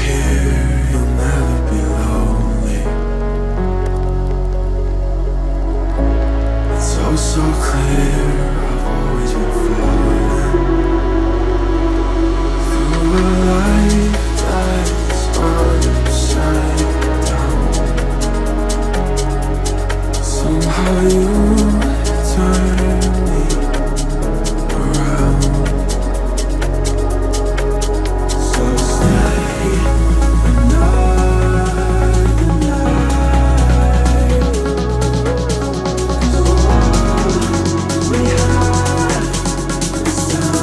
here, you'll never be lonely. It's oh so clear, I've always been falling through a life that's upside down. Somehow you turn me around. So stay another night, 'cause all we have is time.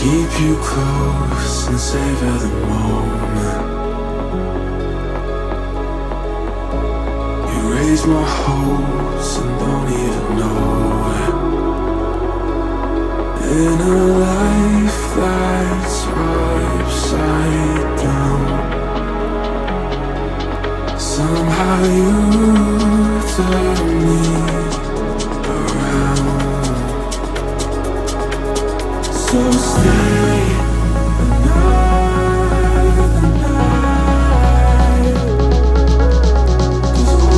Keep you close and savor the moment. You raise my hopes and don't even know it. In a life that's upside down, somehow you turn me around. So stay another night, 'cause all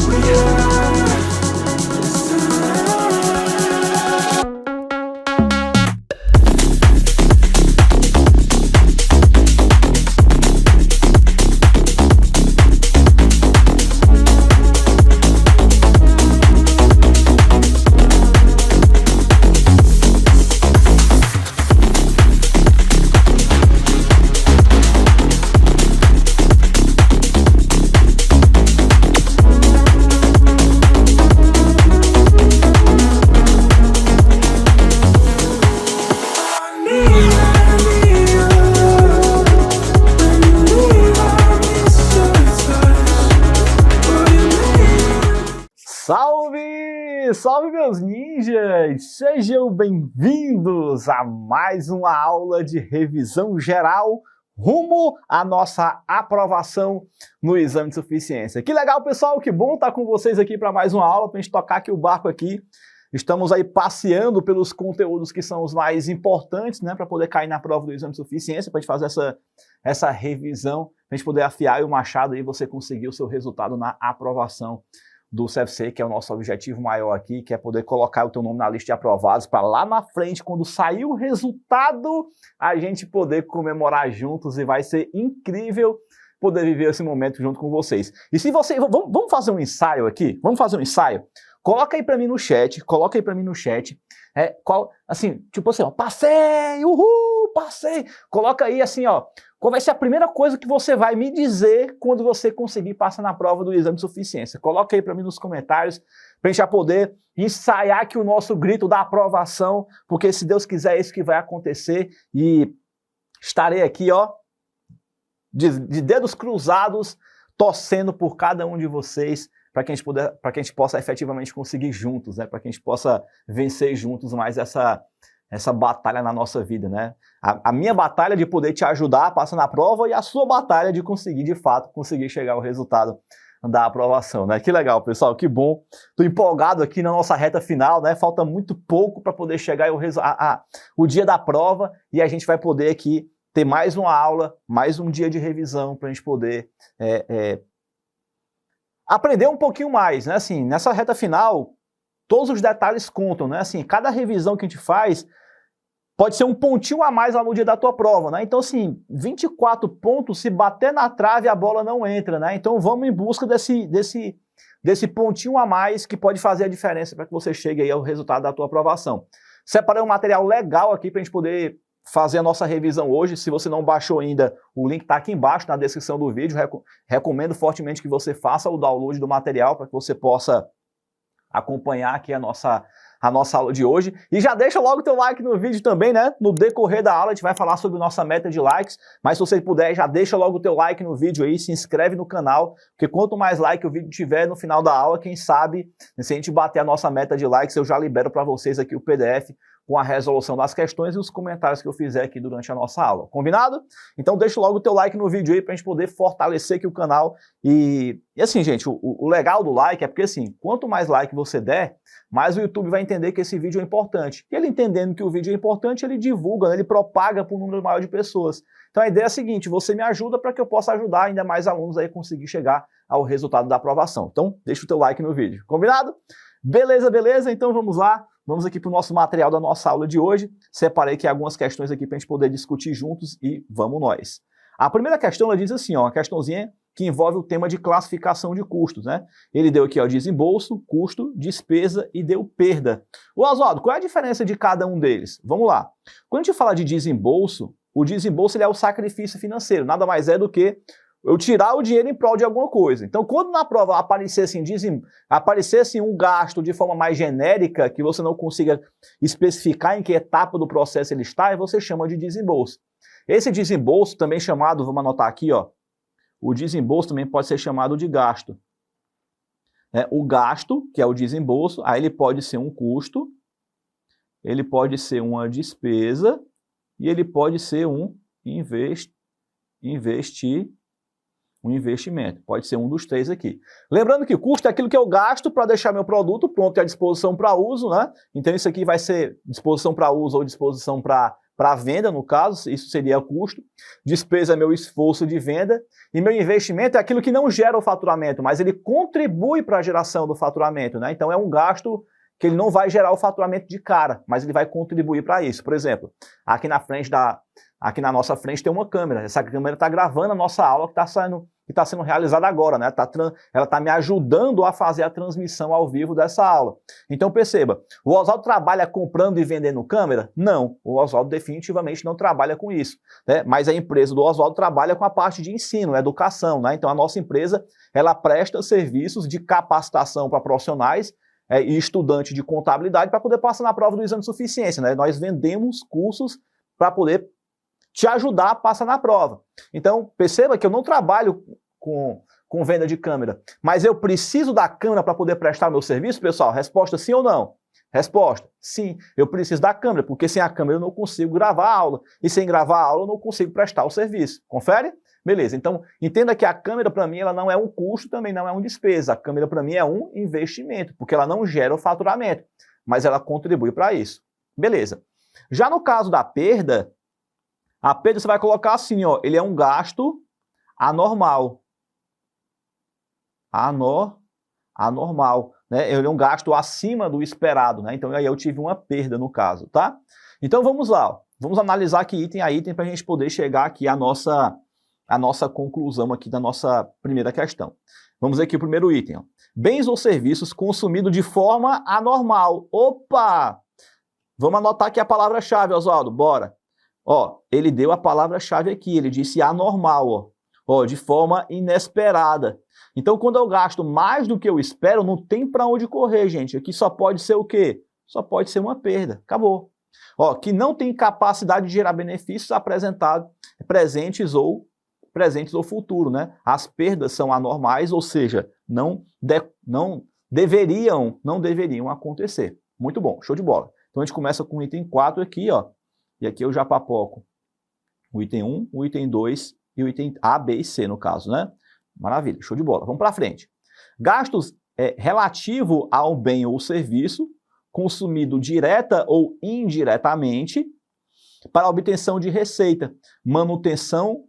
we have is time. Salve! Salve, meus ninjas! Sejam bem-vindos a mais uma aula de revisão geral rumo à nossa aprovação no exame de suficiência. Que legal, pessoal! Que bom estar com vocês aqui para mais uma aula, para a gente tocar aqui o barco aqui. Estamos aí passeando pelos conteúdos que são os mais importantes, né, para poder cair na prova do exame de suficiência, para a gente fazer essa revisão, para a gente poder afiar o machado e você conseguir o seu resultado na aprovação do CFC, que é o nosso objetivo maior aqui, que é poder colocar o teu nome na lista de aprovados, para lá na frente, quando sair o resultado, a gente poder comemorar juntos, e vai ser incrível poder viver esse momento junto com vocês. E se você... Vamos fazer um ensaio aqui? Vamos fazer um ensaio? Coloca aí para mim no chat, assim, tipo assim, ó, passei, uhul, passei. Coloca aí assim, ó, qual vai ser a primeira coisa que você vai me dizer quando você conseguir passar na prova do exame de suficiência? Coloca aí para mim nos comentários, para a gente já poder ensaiar aqui o nosso grito da aprovação, porque se Deus quiser é isso que vai acontecer, e estarei aqui, ó, de dedos cruzados, torcendo por cada um de vocês, para que a gente possa efetivamente conseguir juntos, né? Para que a gente possa vencer juntos mais essa batalha na nossa vida, né? A minha batalha de poder te ajudar a passar na prova, e a sua batalha de conseguir, de fato, conseguir chegar ao resultado da aprovação, né? Que legal, pessoal, que bom. Tô empolgado aqui na nossa reta final, né? Falta muito pouco para poder chegar o dia da prova, e a gente vai poder aqui ter mais uma aula, mais um dia de revisão, para a gente poder aprender um pouquinho mais, né? Assim, nessa reta final, todos os detalhes contam, né? Assim, cada revisão que a gente faz pode ser um pontinho a mais lá no dia da tua prova, né? Então, assim, 24 pontos, se bater na trave, a bola não entra, né? Então, vamos em busca desse pontinho a mais que pode fazer a diferença para que você chegue aí ao resultado da tua aprovação. Separei um material legal aqui para a gente poder fazer a nossa revisão hoje. Se você não baixou ainda, o link está aqui embaixo na descrição do vídeo. Recomendo fortemente que você faça o download do material para que você possa acompanhar aqui a nossa aula de hoje. E já deixa logo o teu like no vídeo também, né? No decorrer da aula a gente vai falar sobre nossa meta de likes, mas se você puder, já deixa logo o teu like no vídeo aí, se inscreve no canal, porque quanto mais like o vídeo tiver no final da aula, quem sabe, se a gente bater a nossa meta de likes, eu já libero para vocês aqui o PDF com a resolução das questões e os comentários que eu fizer aqui durante a nossa aula. Combinado? Então deixa logo o teu like no vídeo aí pra gente poder fortalecer aqui o canal. E assim, gente, o legal do like é porque assim, quanto mais like você der, mais o YouTube vai entender que esse vídeo é importante. E ele entendendo que o vídeo é importante, ele divulga, né? Ele propaga para um número maior de pessoas. Então a ideia é a seguinte, você me ajuda para que eu possa ajudar ainda mais alunos aí a conseguir chegar ao resultado da aprovação. Então deixa o teu like no vídeo. Combinado? Beleza, beleza? Então vamos lá. Vamos aqui para o nosso material da nossa aula de hoje. Separei aqui algumas questões aqui para a gente poder discutir juntos e vamos nós. A primeira questão, ela diz assim, ó, uma questãozinha que envolve o tema de classificação de custos, né? Ele deu aqui, ó, desembolso, custo, despesa e deu perda. Ô, Oswaldo, qual é a diferença de cada um deles? Vamos lá. Quando a gente fala de desembolso, o desembolso ele é o sacrifício financeiro, nada mais é do que eu tirar o dinheiro em prol de alguma coisa. Então, quando na prova aparecesse um gasto de forma mais genérica, que você não consiga especificar em que etapa do processo ele está, aí você chama de desembolso. Esse desembolso, também chamado, vamos anotar aqui, ó, o desembolso também pode ser chamado de gasto. O gasto, que é o desembolso, aí ele pode ser um custo, ele pode ser uma despesa e ele pode ser um investimento. Pode ser um dos três aqui. Lembrando que o custo é aquilo que eu gasto para deixar meu produto pronto e à disposição para uso, né? Então isso aqui vai ser disposição para uso ou disposição para venda, no caso, isso seria custo. Despesa é meu esforço de venda. E meu investimento é aquilo que não gera o faturamento, mas ele contribui para a geração do faturamento, né? Então é um gasto que ele não vai gerar o faturamento de cara, mas ele vai contribuir para isso. Por exemplo, aqui na nossa frente tem uma câmera. Essa câmera está gravando a nossa aula que está sendo realizada agora, né? Ela está me ajudando a fazer a transmissão ao vivo dessa aula. Então perceba, o Oswaldo trabalha comprando e vendendo câmera? Não, o Oswaldo definitivamente não trabalha com isso, né? Mas a empresa do Oswaldo trabalha com a parte de ensino, educação, né? Então a nossa empresa, ela presta serviços de capacitação para profissionais e estudantes de contabilidade para poder passar na prova do exame de suficiência, né? Nós vendemos cursos para poder te ajudar a passar na prova. Então, perceba que eu não trabalho com venda de câmera, mas eu preciso da câmera para poder prestar meu serviço, pessoal? Resposta sim ou não? Resposta, sim, eu preciso da câmera, porque sem a câmera eu não consigo gravar a aula, e sem gravar a aula eu não consigo prestar o serviço. Confere? Beleza, então entenda que a câmera para mim ela não é um custo, também não é uma despesa. A câmera para mim é um investimento, porque ela não gera o faturamento, mas ela contribui para isso. Beleza. Já no caso da perda, a perda você vai colocar assim, ó, ele é um gasto anormal. Anormal, né? Ele é um gasto acima do esperado, né? Então aí eu tive uma perda no caso, tá? Então vamos lá, ó. Vamos analisar aqui item a item para a gente poder chegar aqui à nossa conclusão aqui da nossa primeira questão. Vamos ver aqui o primeiro item, ó. Bens ou serviços consumidos de forma anormal. Opa! Vamos anotar aqui a palavra-chave, Oswaldo, bora. Ó, ele deu a palavra-chave aqui, ele disse anormal, ó. Ó, de forma inesperada. Então, quando eu gasto mais do que eu espero, não tem para onde correr, gente. Aqui só pode ser o quê? Só pode ser uma perda. Acabou. Ó, que não tem capacidade de gerar benefícios apresentados presentes ou futuro, né? As perdas são anormais, ou seja, não deveriam acontecer. Muito bom, show de bola. Então a gente começa com o item 4 aqui, ó. E aqui eu já papoco o item 1, o item 2 e o item A, B e C, no caso, né? Maravilha, show de bola. Vamos para frente. Gastos relativo ao bem ou serviço consumido direta ou indiretamente para a obtenção de receita, manutenção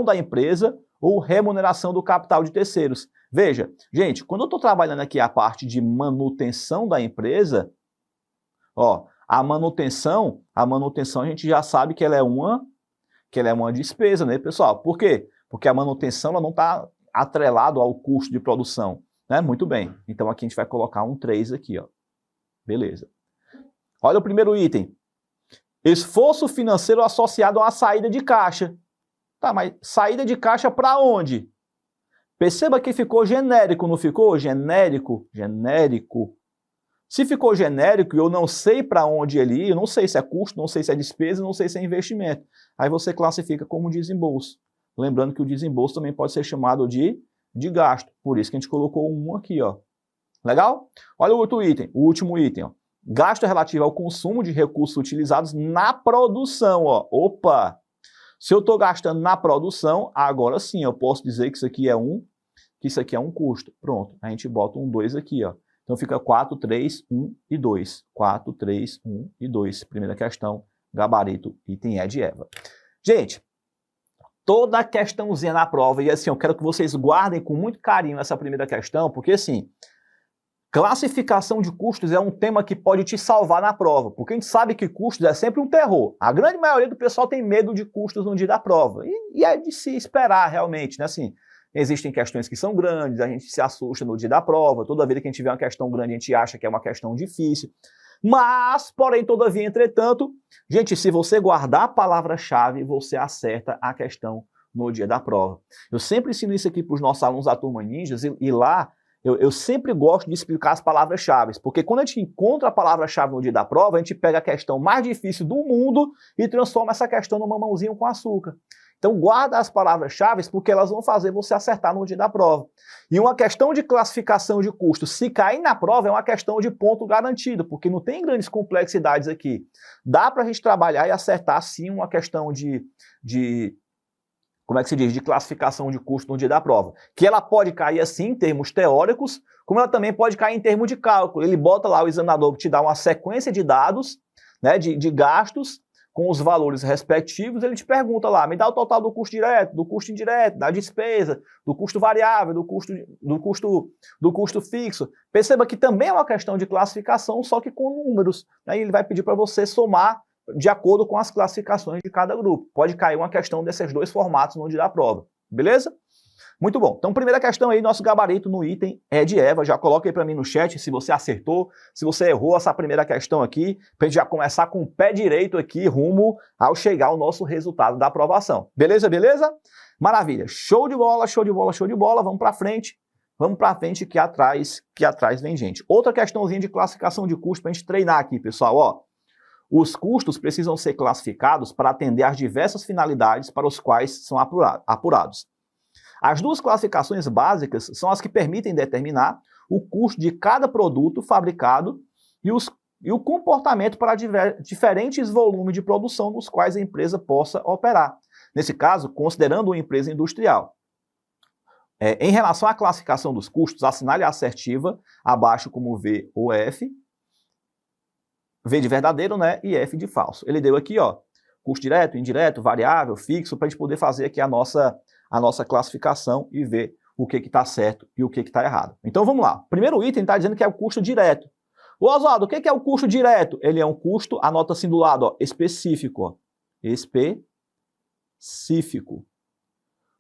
da empresa ou remuneração do capital de terceiros. Veja, gente, quando eu estou trabalhando aqui a parte de manutenção da empresa, ó, a manutenção a gente já sabe que ela é uma despesa, né, pessoal? Por quê? Porque a manutenção ela não está atrelado ao custo de produção, né? Muito bem. Então aqui a gente vai colocar um 3 aqui, ó. Beleza. Olha o primeiro item. Esforço financeiro associado a uma saída de caixa. Tá, mas saída de caixa para onde? Perceba que ficou genérico, não ficou? Genérico. Se ficou genérico e eu não sei para onde ele ir, eu não sei se é custo, não sei se é despesa, não sei se é investimento. Aí você classifica como desembolso. Lembrando que o desembolso também pode ser chamado de gasto. Por isso que a gente colocou um aqui, ó. Legal? Olha o outro item, o último item, ó. Gasto relativo ao consumo de recursos utilizados na produção, ó. Opa! Se eu estou gastando na produção, agora sim, eu posso dizer que isso aqui é um custo. Pronto, a gente bota um 2 aqui, ó. Então fica 4, 3, 1 e 2. 4, 3, 1 e 2. Primeira questão, gabarito, item Ed e Eva. Gente, toda questãozinha na prova, e assim, eu quero que vocês guardem com muito carinho essa primeira questão, porque assim, classificação de custos é um tema que pode te salvar na prova, porque a gente sabe que custos é sempre um terror. A grande maioria do pessoal tem medo de custos no dia da prova, e é de se esperar realmente, né, assim. Existem questões que são grandes, a gente se assusta no dia da prova, toda vez que a gente vê uma questão grande, a gente acha que é uma questão difícil. Mas, porém, todavia, entretanto, gente, se você guardar a palavra-chave, você acerta a questão no dia da prova. Eu sempre ensino isso aqui para os nossos alunos da Turma Ninjas, e lá eu sempre gosto de explicar as palavras-chave, porque quando a gente encontra a palavra-chave no dia da prova, a gente pega a questão mais difícil do mundo e transforma essa questão numa mamãozinho com açúcar. Então guarda as palavras-chave porque elas vão fazer você acertar no dia da prova. E uma questão de classificação de custo, se cair na prova, é uma questão de ponto garantido, porque não tem grandes complexidades aqui. Dá para a gente trabalhar e acertar sim uma questão como é que se diz, de classificação de custo no dia da prova. Que ela pode cair assim em termos teóricos, como ela também pode cair em termos de cálculo. Ele bota lá o examinador que te dá uma sequência de dados, né, de gastos, com os valores respectivos, ele te pergunta lá, me dá o total do custo direto, do custo indireto, da despesa, do custo variável, do custo fixo. Perceba que também é uma questão de classificação, só que com números. Aí ele vai pedir para você somar de acordo com as classificações de cada grupo. Pode cair uma questão desses dois formatos no dia da prova. Beleza? Muito bom. Então, primeira questão aí, nosso gabarito no item Ed e Eva. Já coloca aí para mim no chat se você acertou, se você errou essa primeira questão aqui, para a gente já começar com o pé direito aqui, rumo ao chegar ao nosso resultado da aprovação. Beleza, beleza? Maravilha. Show de bola, show de bola, show de bola. Vamos para frente. Vamos para frente que atrás vem gente. Outra questãozinha de classificação de custo para a gente treinar aqui, pessoal. Ó, os custos precisam ser classificados para atender às diversas finalidades para os quais são apurados. As duas classificações básicas são as que permitem determinar o custo de cada produto fabricado e o comportamento para diferentes volumes de produção nos quais a empresa possa operar. Nesse caso, considerando uma empresa industrial. Em relação à classificação dos custos, assinale a assertiva abaixo como V ou F. V de verdadeiro, né? E F de falso. Ele deu aqui, ó, custo direto, indireto, variável, fixo, para a gente poder fazer aqui a nossa classificação e ver o que está certo e o que está errado. Então vamos lá. Primeiro item está dizendo que é o custo direto. Ô Oswaldo, o que é o custo direto? Ele é um custo, anota assim do lado, ó, específico. Ó. Específico.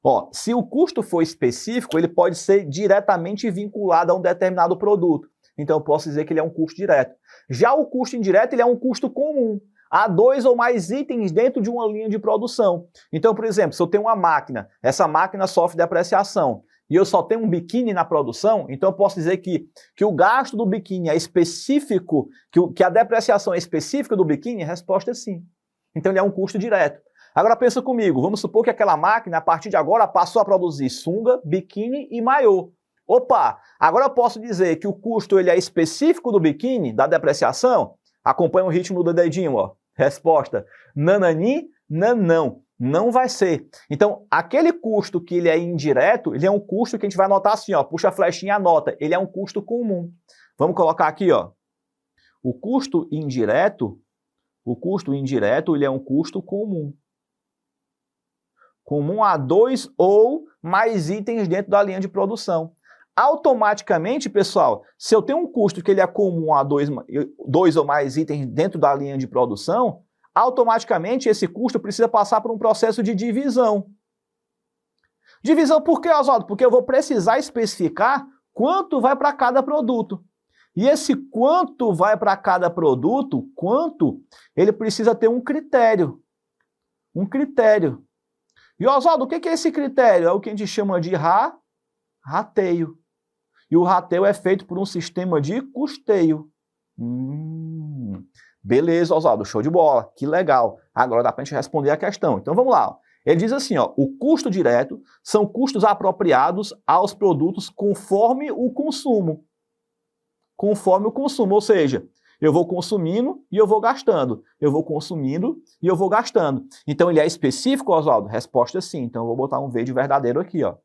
Ó, se o custo for específico, ele pode ser diretamente vinculado a um determinado produto. Então eu posso dizer que ele é um custo direto. Já o custo indireto, ele é um custo comum. Há 2 ou mais itens dentro de uma linha de produção. Então, por exemplo, se eu tenho uma máquina, essa máquina sofre depreciação, e eu só tenho um biquíni na produção, então eu posso dizer que o gasto do biquíni é específico, que a depreciação é específica do biquíni? A resposta é sim. Então ele é um custo direto. Agora pensa comigo, vamos supor que aquela máquina, a partir de agora, passou a produzir sunga, biquíni e maiô. Opa, agora eu posso dizer que o custo ele é específico do biquíni, da depreciação? Acompanha o ritmo do dedinho, ó. Resposta, nanani, nanão. Não vai ser. Então, aquele custo que ele é indireto, ele é um custo que a gente vai anotar assim, ó. Puxa a flechinha e anota. Ele é um custo comum. Vamos colocar aqui, ó. O custo indireto, ele é um custo comum. Comum a 2 ou mais itens dentro da linha de produção. automaticamente, pessoal, se eu tenho um custo que ele é comum a dois ou mais itens dentro da linha de produção, automaticamente esse custo precisa passar por um processo de divisão. Divisão por quê, Oswaldo? Porque eu vou precisar especificar quanto vai para cada produto. E esse quanto vai para cada produto, ele precisa ter um critério. Um critério. E, Oswaldo, o que é esse critério? É o que a gente chama de rateio. E o rateio é feito por um sistema de custeio. Beleza, Oswaldo, show de bola, que legal. Agora dá para a gente responder a questão. Então vamos lá. Ele diz assim, ó, o custo direto são custos apropriados aos produtos conforme o consumo. Conforme o consumo, ou seja, eu vou consumindo e eu vou gastando. Eu vou consumindo e eu vou gastando. Então ele é específico, Oswaldo? Resposta sim. Então eu vou botar um V de verdadeiro aqui, ó.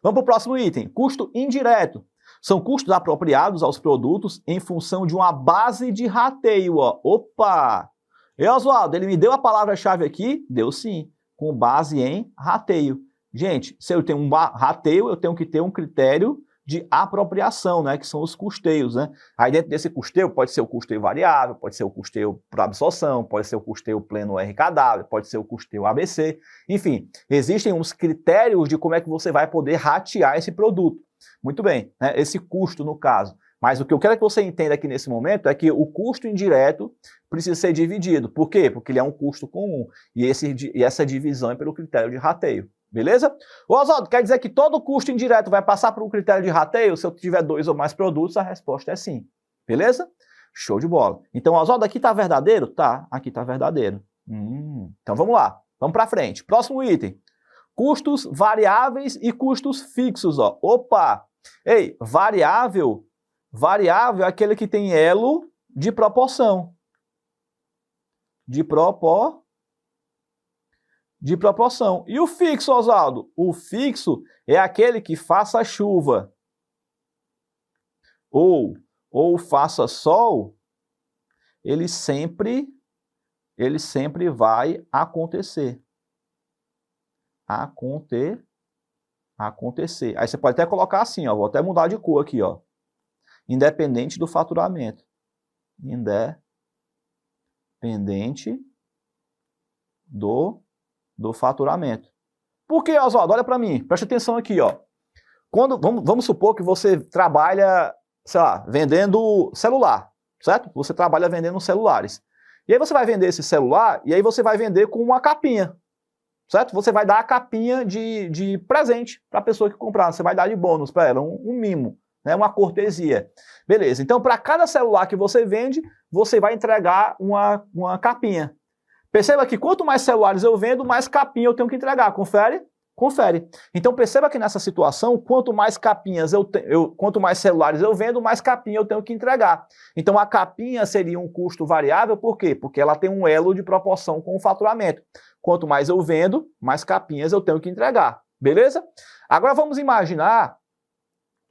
Vamos para o próximo item. Custo indireto. São custos apropriados aos produtos em função de uma base de rateio, ó. Opa! E Oswaldo, ele me deu a palavra-chave aqui? Deu sim. Com base em rateio. Gente, se eu tenho um rateio, eu tenho que ter um critério de apropriação, né, que são os custeios, né? Aí dentro desse custeio pode ser o custeio variável, pode ser o custeio por absorção, pode ser o custeio pleno RKW, pode ser o custeio ABC, enfim, existem uns critérios de como é que você vai poder ratear esse produto. Muito bem, né, esse custo no caso. Mas o que eu quero que você entenda aqui nesse momento é que o custo indireto precisa ser dividido. Por quê? Porque ele é um custo comum e essa divisão é pelo critério de rateio. Beleza? Ô, Oswaldo, quer dizer que todo custo indireto vai passar por um critério de rateio? Se eu tiver 2 ou mais produtos, a resposta é sim. Beleza? Show de bola. Então, Oswaldo, aqui está verdadeiro? Tá, aqui está verdadeiro. Então, vamos lá. Vamos para frente. Próximo item. Custos variáveis e custos fixos. Ó. Opa! Ei, variável é aquele que tem elo de proporção. De proporção. E o fixo, Oswaldo? O fixo é aquele que faça chuva ou faça sol, ele sempre vai acontecer. Acontecer. Aí você pode até colocar assim, ó, vou até mudar de cor aqui, ó. Independente do faturamento. Independente do faturamento. Por que, Oswaldo? Olha para mim, presta atenção aqui, ó. Vamos supor que você trabalha, sei lá, vendendo celular, certo? Você trabalha vendendo celulares. E aí você vai vender esse celular e aí você vai vender com uma capinha, certo? Você vai dar a capinha de presente para a pessoa que comprar, você vai dar de bônus para ela, um mimo, né? Uma cortesia. Beleza, então para cada celular que você vende, você vai entregar uma capinha. Perceba que quanto mais celulares eu vendo, mais capinha eu tenho que entregar. Confere? Confere. Então perceba que nessa situação, quanto mais capinhas quanto mais celulares eu vendo, mais capinha eu tenho que entregar. Então a capinha seria um custo variável, por quê? Porque ela tem um elo de proporção com o faturamento. Quanto mais eu vendo, mais capinhas eu tenho que entregar. Beleza? Agora vamos imaginar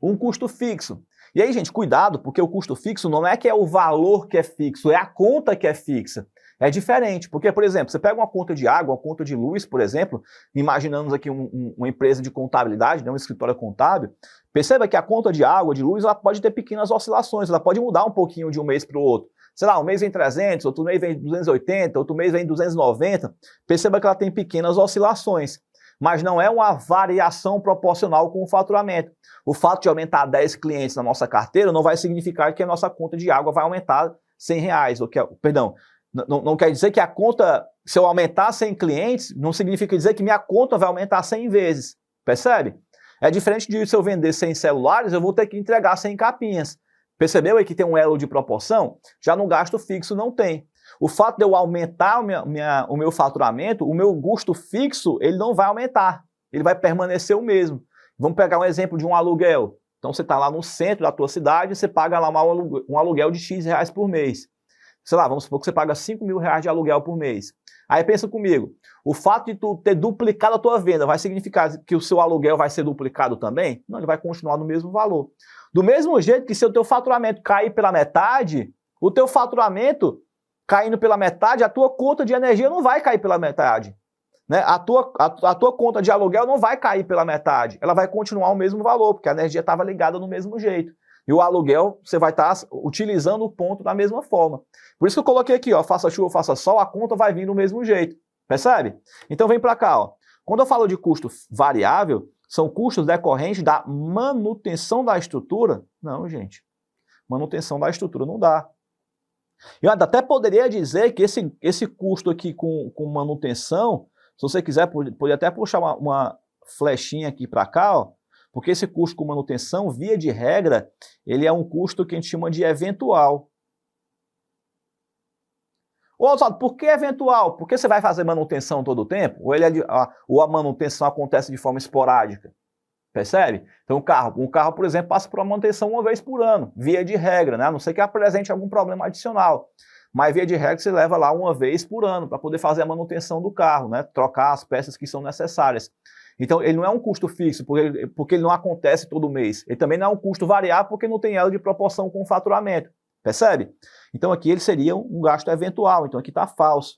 um custo fixo. E aí, gente, cuidado, porque o custo fixo não é que é o valor que é fixo, é a conta que é fixa. É diferente, porque, por exemplo, você pega uma conta de água, uma conta de luz, por exemplo, imaginamos aqui uma empresa de contabilidade, né, um escritório contábil, perceba que a conta de água, de luz, ela pode ter pequenas oscilações, ela pode mudar um pouquinho de um mês para o outro. Sei lá, um mês vem 300, outro mês vem 280, outro mês vem 290, perceba que ela tem pequenas oscilações. Mas não é uma variação proporcional com o faturamento. O fato de aumentar 10 clientes na nossa carteira não vai significar que a nossa conta de água vai aumentar R$100. Perdão, não quer dizer que a conta, se eu aumentar 100 clientes, não significa dizer que minha conta vai aumentar 100 vezes. Percebe? É diferente de se eu vender 100 celulares, eu vou ter que entregar 100 capinhas. Percebeu aí que tem um elo de proporção? Já no gasto fixo não tem. O fato de eu aumentar o meu faturamento, o meu custo fixo, ele não vai aumentar. Ele vai permanecer o mesmo. Vamos pegar um exemplo de um aluguel. Então você está lá no centro da tua cidade, você paga lá um aluguel de X reais por mês. Sei lá, vamos supor que você paga R$5.000 de aluguel por mês. Aí pensa comigo, o fato de tu ter duplicado a tua venda vai significar que o seu aluguel vai ser duplicado também? Não, ele vai continuar no mesmo valor. Do mesmo jeito que se o teu faturamento cair pela metade, o teu faturamento caindo pela metade, a tua conta de energia não vai cair pela metade. né, a tua conta de aluguel não vai cair pela metade, ela vai continuar o mesmo valor, porque a energia estava ligada do mesmo jeito. E o aluguel, você vai estar utilizando o ponto da mesma forma. Por isso que eu coloquei aqui, ó, faça chuva, faça sol, a conta vai vir do mesmo jeito. Percebe? Então vem para cá, ó. Quando eu falo de custo variável, são custos decorrentes da manutenção da estrutura? Não, gente. Manutenção da estrutura não dá. Eu até poderia dizer que esse custo aqui com manutenção, se você quiser, pode até puxar uma flechinha aqui para cá, ó, porque esse custo com manutenção, via de regra, ele é um custo que a gente chama de eventual. Ô, Oswaldo, por que eventual? Porque você vai fazer manutenção todo o tempo? Ou a manutenção acontece de forma esporádica? Percebe? Então um carro, por exemplo, passa por uma manutenção uma vez por ano, via de regra, né? A não ser que apresente algum problema adicional. Mas via de regra você leva lá uma vez por ano para poder fazer a manutenção do carro, né? Trocar as peças que são necessárias. Então ele não é um custo fixo, porque ele não acontece todo mês. Ele também não é um custo variável, porque não tem ela de proporção com o faturamento. Percebe? Então aqui ele seria um gasto eventual, então aqui está falso.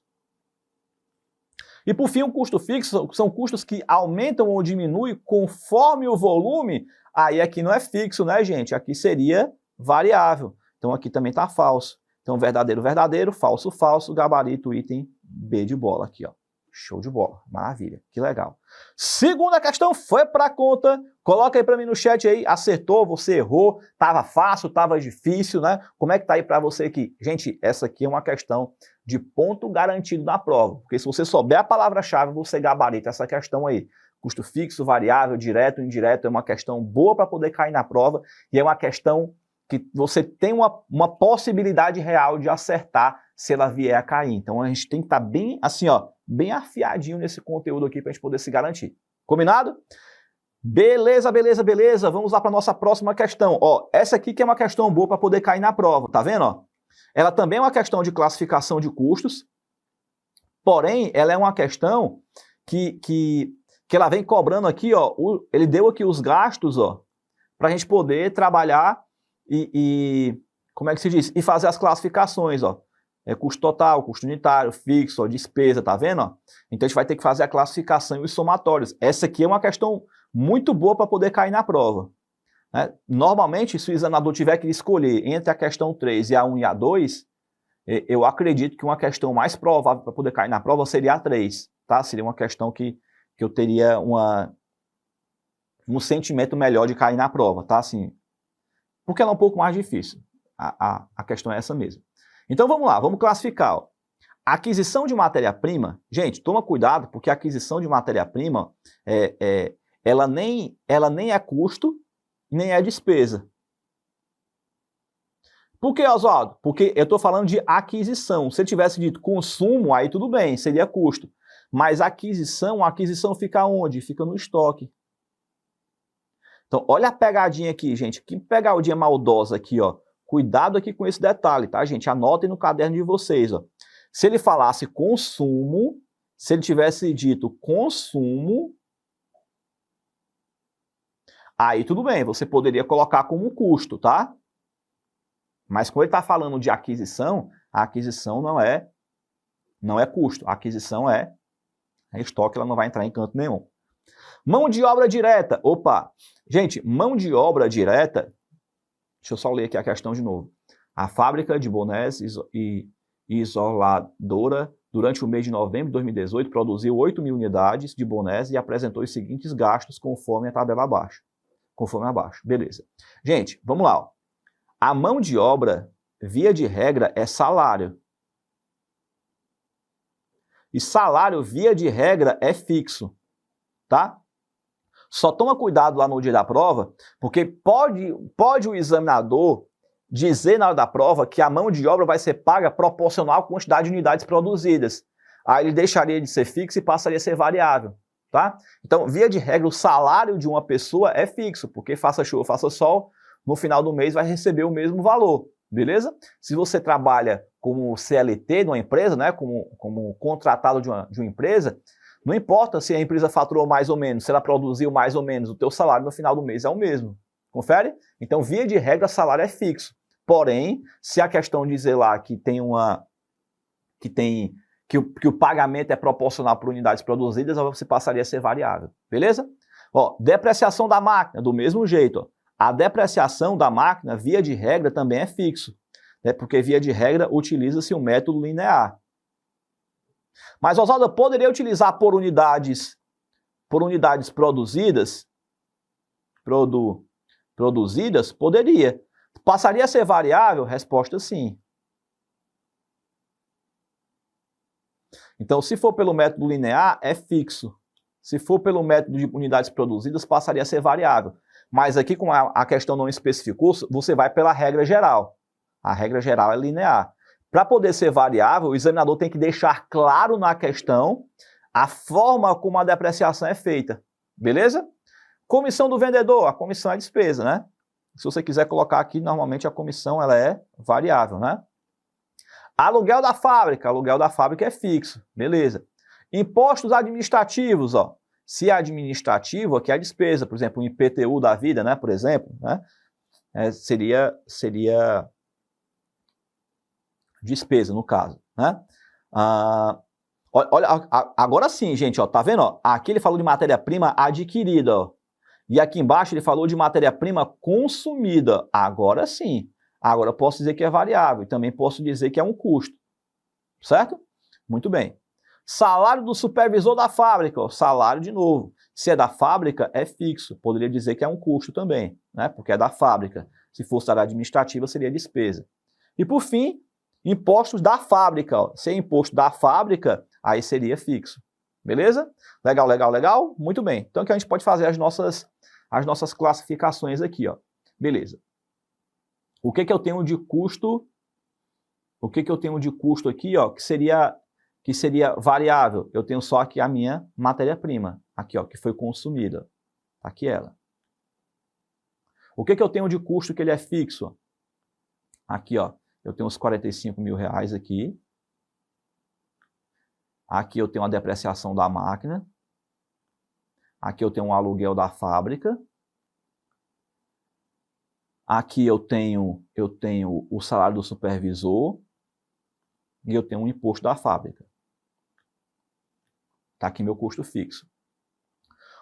E por fim, um custo fixo são custos que aumentam ou diminuem conforme o volume. Aí aqui não é fixo, né, gente? Aqui seria variável. Então aqui também está falso. Então verdadeiro, verdadeiro, falso, falso, gabarito, item B de bola aqui, ó. Show de bola, maravilha, que legal. Segunda questão foi para conta. Coloca aí para mim no chat aí, acertou, você errou, tava fácil, tava difícil, né? Como é que tá aí para você aqui? Gente, essa aqui é uma questão de ponto garantido na prova, porque se você souber a palavra-chave, você gabarita essa questão aí. Custo fixo, variável, direto, indireto, é uma questão boa para poder cair na prova e é uma questão que você tem uma possibilidade real de acertar se ela vier a cair. Então a gente tem que estar bem assim, ó, bem afiadinho nesse conteúdo aqui para a gente poder se garantir. Combinado? Beleza, beleza, beleza. Vamos lá para a nossa próxima questão. Ó, essa aqui que é uma questão boa para poder cair na prova, tá vendo? Ó? Ela também é uma questão de classificação de custos, porém ela é uma questão que ela vem cobrando aqui, ó, ele deu aqui os gastos, ó, para a gente poder trabalhar e como é que se diz? E fazer as classificações, ó. Custo total, custo unitário, fixo, ó, despesa, tá vendo? Ó? Então a gente vai ter que fazer a classificação e os somatórios. Essa aqui é uma questão muito boa para poder cair na prova. Né? Normalmente, se o examinador tiver que escolher entre a questão 3 e a 1 e a 2, eu acredito que uma questão mais provável para poder cair na prova seria a 3. Tá? Seria uma questão que eu teria um sentimento melhor de cair na prova. Tá? Assim, porque ela é um pouco mais difícil. A questão é essa mesmo. Então vamos lá, vamos classificar. Ó. Aquisição de matéria-prima, gente, toma cuidado, porque a aquisição de matéria-prima, ela nem é custo, nem é despesa. Por que, Oswaldo? Porque eu estou falando de aquisição. Se eu tivesse dito consumo, aí tudo bem, seria custo. Mas a aquisição fica onde? Fica no estoque. Então, olha a pegadinha aqui, gente. Que pegadinha maldosa aqui, ó. Cuidado aqui com esse detalhe, tá, gente? Anotem no caderno de vocês, ó. Se ele falasse consumo, se ele tivesse dito consumo, aí tudo bem, você poderia colocar como custo, tá? Mas quando ele está falando de aquisição, a aquisição não é custo. A aquisição é estoque, ela não vai entrar em canto nenhum. Mão de obra direta. Opa! Gente, mão de obra direta... Deixa eu só ler aqui a questão de novo. A fábrica de bonés e isoladora, durante o mês de novembro de 2018, produziu 8.000 unidades de bonés e apresentou os seguintes gastos conforme a tabela abaixo. Conforme abaixo. Beleza. Gente, vamos lá. Ó. A mão de obra, via de regra, é salário. E salário, via de regra, é fixo. Tá? Só toma cuidado lá no dia da prova, porque pode o examinador dizer na hora da prova que a mão de obra vai ser paga proporcional à quantidade de unidades produzidas. Aí ele deixaria de ser fixo e passaria a ser variável. Tá? Então, via de regra, o salário de uma pessoa é fixo, porque faça chuva, faça sol, no final do mês vai receber o mesmo valor. Beleza? Se você trabalha como CLT de uma empresa, né, como contratado de uma empresa, não importa se a empresa faturou mais ou menos, se ela produziu mais ou menos, o teu salário no final do mês é o mesmo. Confere? Então, via de regra, salário é fixo. Porém, se a questão dizer lá que tem que o pagamento é proporcional por unidades produzidas, você passaria a ser variável, beleza? Ó, depreciação da máquina, do mesmo jeito, ó. A depreciação da máquina, via de regra, também é fixo, né? Porque via de regra utiliza-se o método linear. Mas, Oswaldo, eu poderia utilizar por unidades produzidas? Produzidas? Poderia. Passaria a ser variável? Resposta sim. Então, se for pelo método linear, é fixo. Se for pelo método de unidades produzidas, passaria a ser variável. Mas aqui, como a questão não especificou, você vai pela regra geral. A regra geral é linear. Para poder ser variável, o examinador tem que deixar claro na questão a forma como a depreciação é feita. Beleza? Comissão do vendedor. A comissão é despesa, né? Se você quiser colocar aqui, normalmente a comissão ela é variável, né? Aluguel da fábrica é fixo, beleza. Impostos administrativos, ó. Se é administrativo, aqui é a despesa, por exemplo, o IPTU da vida, né, por exemplo, né, seria despesa, no caso, né. Olha, agora sim, gente, ó, tá vendo, ó? Aqui ele falou de matéria-prima adquirida, ó. E aqui embaixo ele falou de matéria-prima consumida. Agora sim. Agora eu posso dizer que é variável e também posso dizer que é um custo. Certo? Muito bem. Salário do supervisor da fábrica. Ó, salário de novo. Se é da fábrica, é fixo. Poderia dizer que é um custo também, né? Porque é da fábrica. Se fosse área administrativa, seria despesa. E por fim, impostos da fábrica. Ó. Se é imposto da fábrica, aí seria fixo. Beleza? Legal, legal, legal? Muito bem. Então aqui a gente pode fazer as nossas classificações aqui, ó. Beleza. O que eu tenho de custo? O que eu tenho de custo aqui, ó, que seria variável? Eu tenho só aqui a minha matéria-prima, aqui, ó, que foi consumida. Tá aqui ela. O que eu tenho de custo que ele é fixo? Aqui, ó, eu tenho uns 45 mil reais aqui. Aqui eu tenho a depreciação da máquina. Aqui eu tenho um aluguel da fábrica. Aqui eu tenho o salário do supervisor e eu tenho um imposto da fábrica. Está aqui meu custo fixo.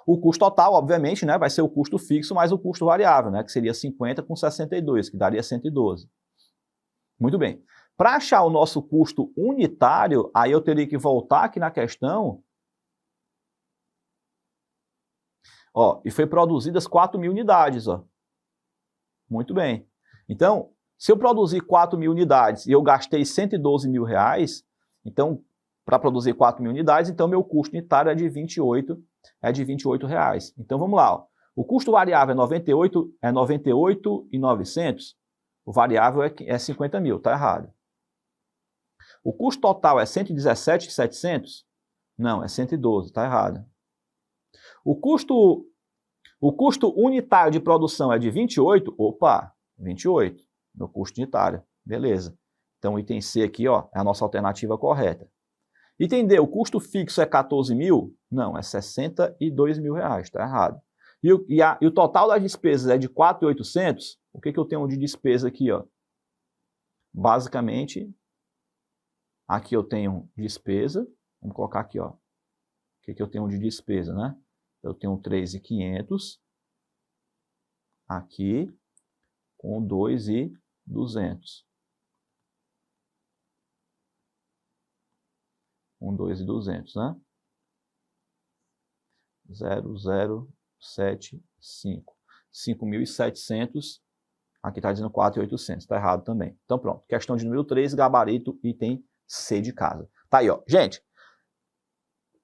O custo total, obviamente, né, vai ser o custo fixo mais o custo variável, né, que seria 50 com 62, que daria 112. Muito bem. Para achar o nosso custo unitário, aí eu teria que voltar aqui na questão. Ó, e foi produzidas 4.000 unidades, ó. Muito bem. Então, se eu produzir 4.000 unidades e eu gastei 112 mil reais, então, para produzir 4.000 unidades, então meu custo unitário é de 28 reais. Então, vamos lá. Ó. O custo variável é 98.900. O variável é 50 mil, tá errado. O custo total é 117.700? Não, é 112, tá errado. O custo unitário de produção é de 28? Opa, 28. Meu custo unitário. Beleza. Então, o item C aqui, ó, é a nossa alternativa correta. Item D, o custo fixo é 14 mil? Não, é 62 mil reais, tá errado. E o total das despesas é de 4.800? O que eu tenho de despesa aqui, ó? Basicamente, aqui eu tenho despesa. Vamos colocar aqui, ó. O que eu tenho de despesa, né? Eu tenho 3.500 aqui com 2.200. Com 2.200, né? 0,075. 5.700. Aqui está dizendo 4.800. Está errado também. Então pronto. Questão de número 3, gabarito, item C de casa. Tá aí, ó. Gente,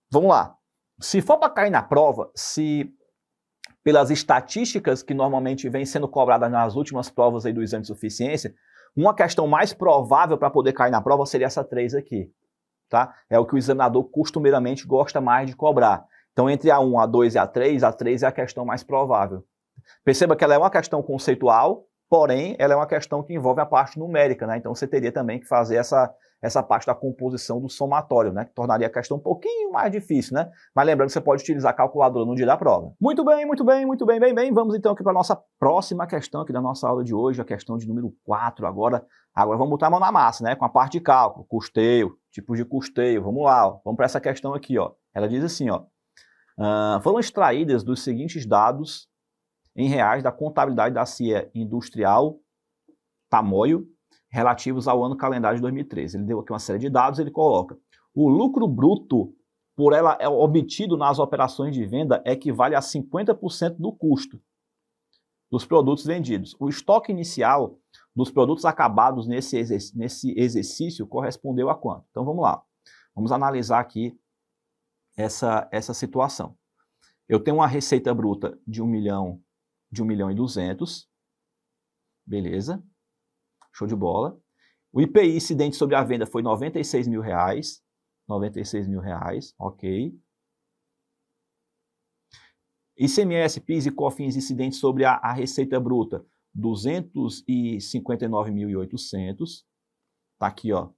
vamos lá. Se for para cair na prova, se pelas estatísticas que normalmente vêm sendo cobradas nas últimas provas aí do exame de suficiência, uma questão mais provável para poder cair na prova seria essa 3 aqui. Tá? É o que o examinador costumeiramente gosta mais de cobrar. Então, entre a 1, a 2 e a 3 é a questão mais provável. Perceba que ela é uma questão conceitual, porém, ela é uma questão que envolve a parte numérica, né? Então, você teria também que fazer essa parte da composição do somatório, né? Que tornaria a questão um pouquinho mais difícil, né? Mas lembrando que você pode utilizar a calculadora no dia da prova. Muito bem, muito bem, muito bem, bem, bem. Vamos então aqui para a nossa próxima questão aqui da nossa aula de hoje, a questão de número 4 agora. Agora vamos botar a mão na massa, né? Com a parte de cálculo, custeio, tipos de custeio, vamos lá, ó, vamos para essa questão aqui, ó. Ela diz assim, ó, foram extraídas dos seguintes dados em reais da contabilidade da CIA Industrial Tamoio, relativos ao ano calendário de 2013. Ele deu aqui uma série de dados, ele coloca: o lucro bruto por ela obtido nas operações de venda equivale a 50% do custo dos produtos vendidos. O estoque inicial dos produtos acabados nesse exercício correspondeu a quanto? Então vamos lá, vamos analisar aqui essa situação. Eu tenho uma receita bruta de 1 milhão e 200, beleza, show de bola. O IPI incidente sobre a venda foi R$96 mil, ok. ICMS, PIS e COFINS incidentes sobre a receita bruta, 259.800. Tá aqui, ó.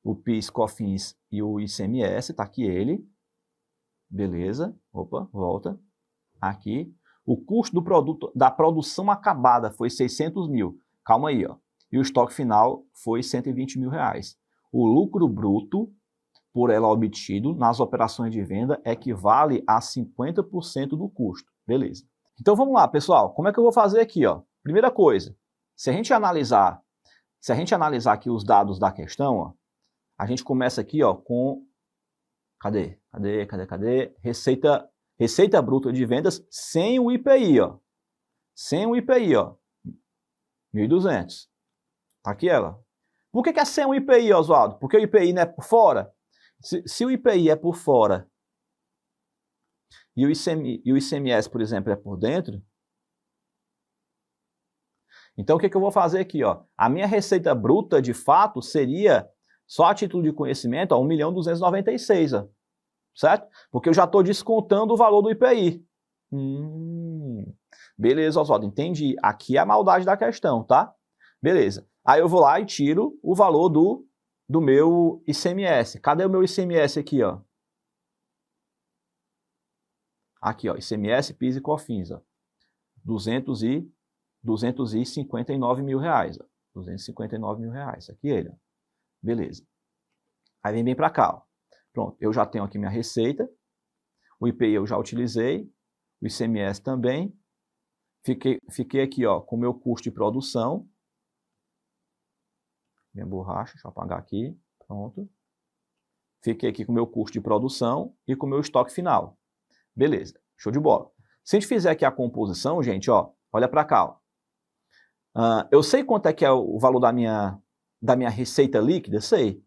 O PIS, COFINS e o ICMS, tá aqui ele. Beleza. Opa, volta. Aqui. O custo do produto, da produção acabada foi 600 mil. Calma aí, ó. E o estoque final foi 120 mil reais. O lucro bruto por ela obtido nas operações de venda equivale a 50% do custo. Beleza. Então vamos lá, pessoal. Como é que eu vou fazer aqui, ó? Primeira coisa, se a gente analisar aqui os dados da questão, ó, a gente começa aqui, ó, com cadê? Receita bruta de vendas sem o IPI, ó. Sem o IPI, ó. 1.200. Tá aqui ela. Por que é sem o IPI, Oswaldo? Porque o IPI não é por fora? Se o IPI é por fora e o ICMS, por exemplo, é por dentro, então o que eu vou fazer aqui, ó? A minha receita bruta, de fato, seria, só a título de conhecimento, 1.296, ó, certo? Porque eu já estou descontando o valor do IPI. Beleza, Oswaldo, entendi. Aqui é a maldade da questão, tá? Beleza. Aí eu vou lá e tiro o valor do meu ICMS. Cadê o meu ICMS aqui, ó? Aqui, ó, ICMS, PIS e COFINS, ó. 259 mil reais, ó. 259 mil reais, aqui ele, ó. Beleza. Aí vem bem para cá, ó. Pronto, eu já tenho aqui minha receita. O IPI eu já utilizei. O ICMS também. Fiquei aqui, ó, com o meu custo de produção. Minha borracha, deixa eu apagar aqui, pronto. Fiquei aqui com o meu custo de produção e com o meu estoque final. Beleza, show de bola. Se a gente fizer aqui a composição, gente, ó, olha para cá, ó. Eu sei quanto é que é o valor da minha receita líquida, sei.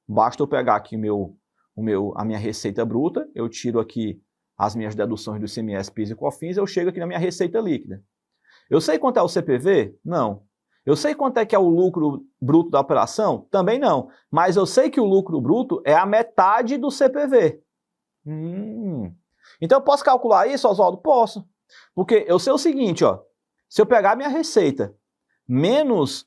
Basta eu pegar aqui a minha receita bruta, eu tiro aqui as minhas deduções do ICMS, PIS e COFINS, eu chego aqui na minha receita líquida. Eu sei quanto é o CPV? Não. Eu sei quanto é que é o lucro bruto da operação? Também não. Mas eu sei que o lucro bruto é a metade do CPV. Então eu posso calcular isso, Oswaldo? Posso. Porque eu sei o seguinte, ó. Se eu pegar minha receita menos